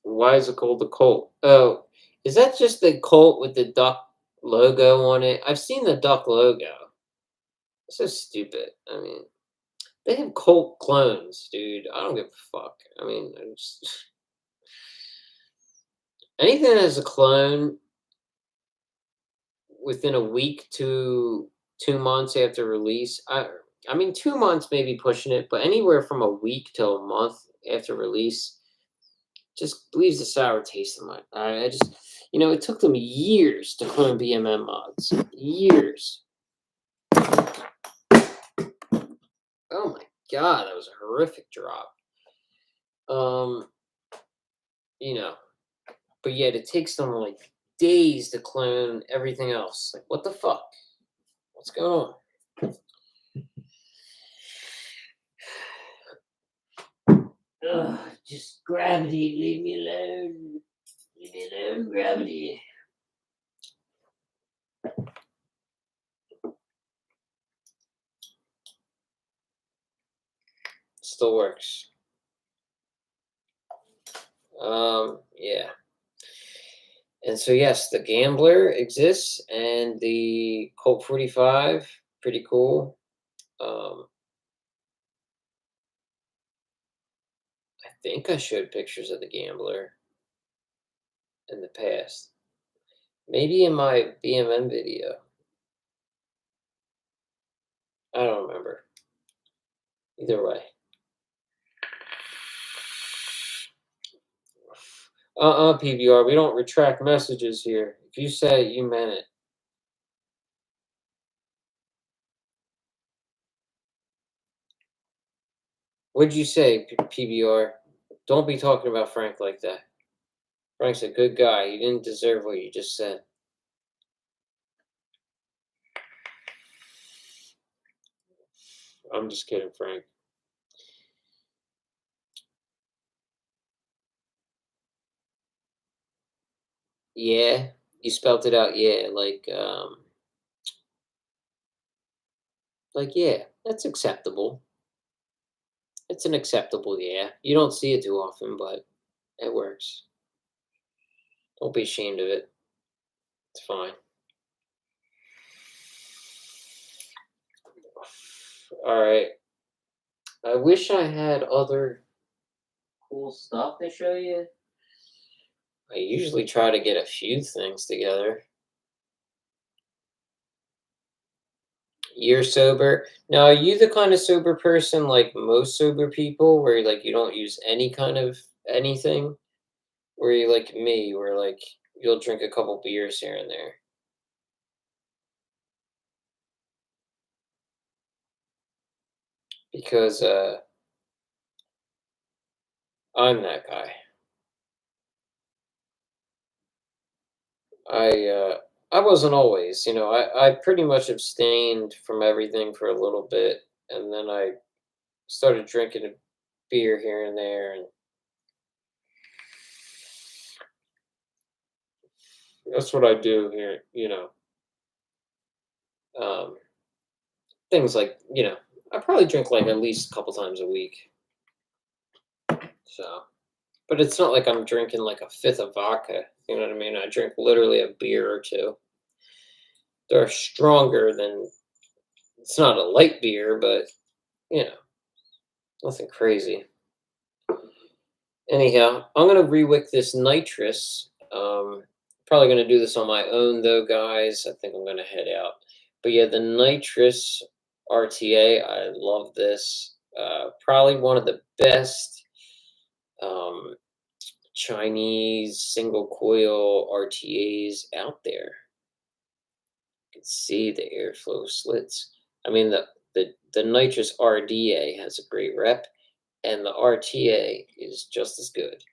Why is it called the Colt? Oh, is that just the Colt with the duck logo on it? I've seen the duck logo. It's so stupid. I mean, they have Colt clones, dude. I don't give a fuck. I mean, anything that is a clone within a week to 2 months after release. I mean 2 months maybe pushing it, but anywhere from a week to a month after release just leaves a sour taste in my. I just it took them years to clone BMM mods. Years. Oh my god, that was a horrific drop. Um, you know, but yet it takes them like days to clone everything else. Like what the fuck? What's going on? Ugh, just gravity, leave me alone. Leave me alone, gravity. Still works. Yeah. And so yes, the Gambler exists and the Colt 45, pretty cool. I think I showed pictures of the Gambler in the past. Maybe in my BMM video. I don't remember. Either way. PBR, we don't retract messages here. If you said it, you meant it. What'd you say, PBR? Don't be talking about Frank like that. Frank's a good guy. He didn't deserve what you just said. I'm just kidding, Frank. Yeah, you spelt it out. Yeah, yeah, that's acceptable. It's an acceptable yeah. You don't see it too often, but it works. Don't be ashamed of it. It's fine. All right. I wish I had other cool stuff to show you. I usually try to get a few things together. You're sober. Now, are you the kind of sober person like most sober people where like you don't use any kind of anything? Or are you like me where like you'll drink a couple beers here and there? Because I'm that guy. I wasn't always, I pretty much abstained from everything for a little bit, and then I started drinking a beer here and there, and that's what I do here. Um, things like I probably drink like at least a couple times a week. So, but it's not like I'm drinking like a fifth of vodka. You know what I mean? I drink literally a beer or two. They're stronger than it's not a light beer, but you know, nothing crazy. Anyhow, I'm gonna rewick this nitrous. Probably gonna do this on my own though, guys. I think I'm gonna head out. But yeah, the nitrous RTA, I love this. Probably one of the best um, Chinese single coil RTAs out there. You can see the airflow slits. I mean, the nitrous RDA has a great rep, and the RTA is just as good.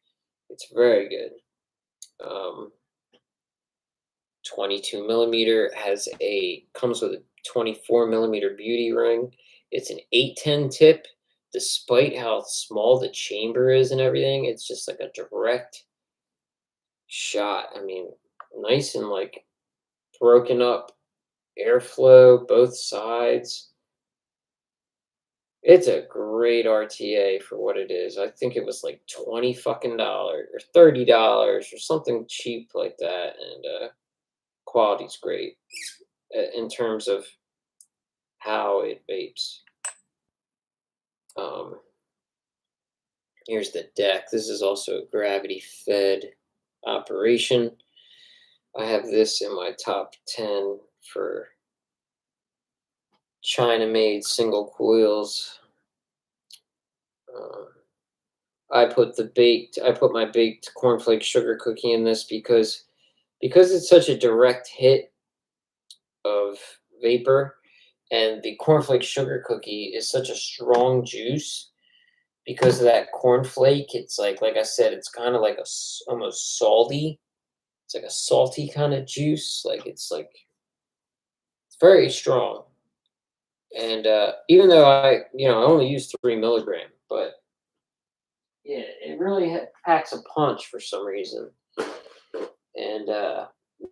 It's very good. Um, 22 millimeter comes with a 24 millimeter beauty ring. It's an 810 tip. Despite how small the chamber is and everything, it's just like a direct shot. I mean, nice and like broken up airflow both sides. It's a great RTA for what it is. I think it was like 20 fucking dollars or $30 or something cheap like that, and quality's great in terms of how it vapes. Um, Here's the deck. This is also a gravity fed operation. I have this in my top 10 for China made single coils. Uh, I put my baked cornflake sugar cookie in this because it's such a direct hit of vapor, and the cornflake sugar cookie is such a strong juice because of that cornflake. It's like I said, it's kind of like almost salty. It's like a salty kind of juice. It's very strong. And even though I only use 3 milligram, but yeah, it really packs a punch for some reason, and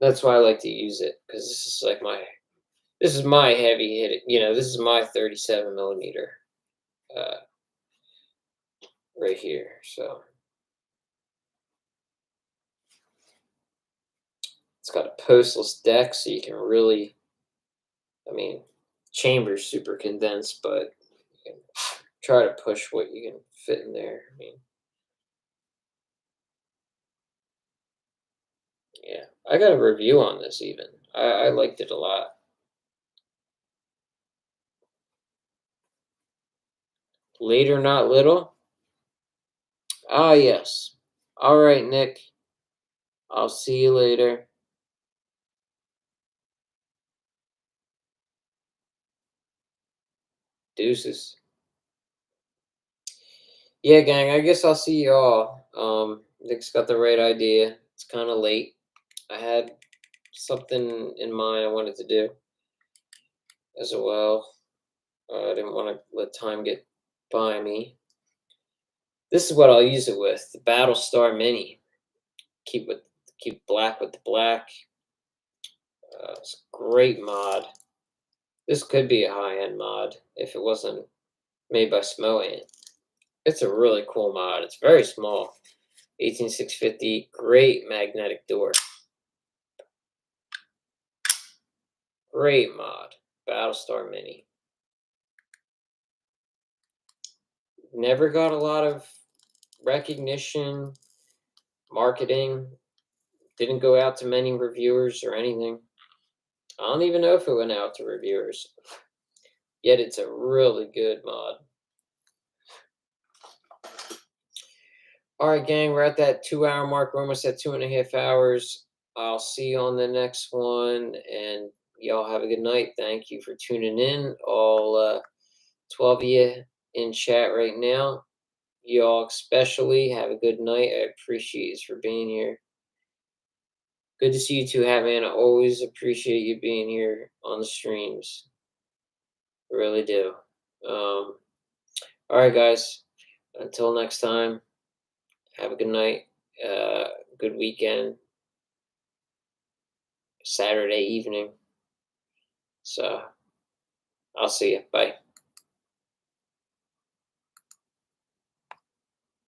that's why I like to use it because this is my heavy hit. This is my 37 millimeter uh, right here. So it's got a postless deck, so you can really, I mean, chamber's super condensed, but you can try to push what you can fit in there. I mean, yeah, I got a review on this even. I liked it a lot. Later, not little. Ah, yes. All right, Nick. I'll see you later. Deuces. Yeah, gang. I guess I'll see y'all. Nick's got the right idea. It's kind of late. I had something in mind I wanted to do as well. I didn't want to let time get by me. This is what I'll use it with, the Battlestar Mini. Keep black with the black. It's a great mod. This could be a high-end mod if it wasn't made by Smoant. It's a really cool mod. It's very small. 18650, great magnetic door. Great mod. Battlestar Mini. Never got a lot of recognition, marketing. Didn't go out to many reviewers or anything. I don't even know if it went out to reviewers. Yet it's a really good mod. All right, gang, we're at that 2 hour mark. We're almost at 2.5 hours. I'll see you on the next one, and y'all have a good night. Thank you for tuning in. All 12 of you in chat right now. Y'all especially have a good night. I appreciate you for being here. Good to see you too, Hatman. I always appreciate you being here on the streams. Really do. All right, guys. Until next time, have a good night. Good weekend. Saturday evening. So I'll see you. Bye.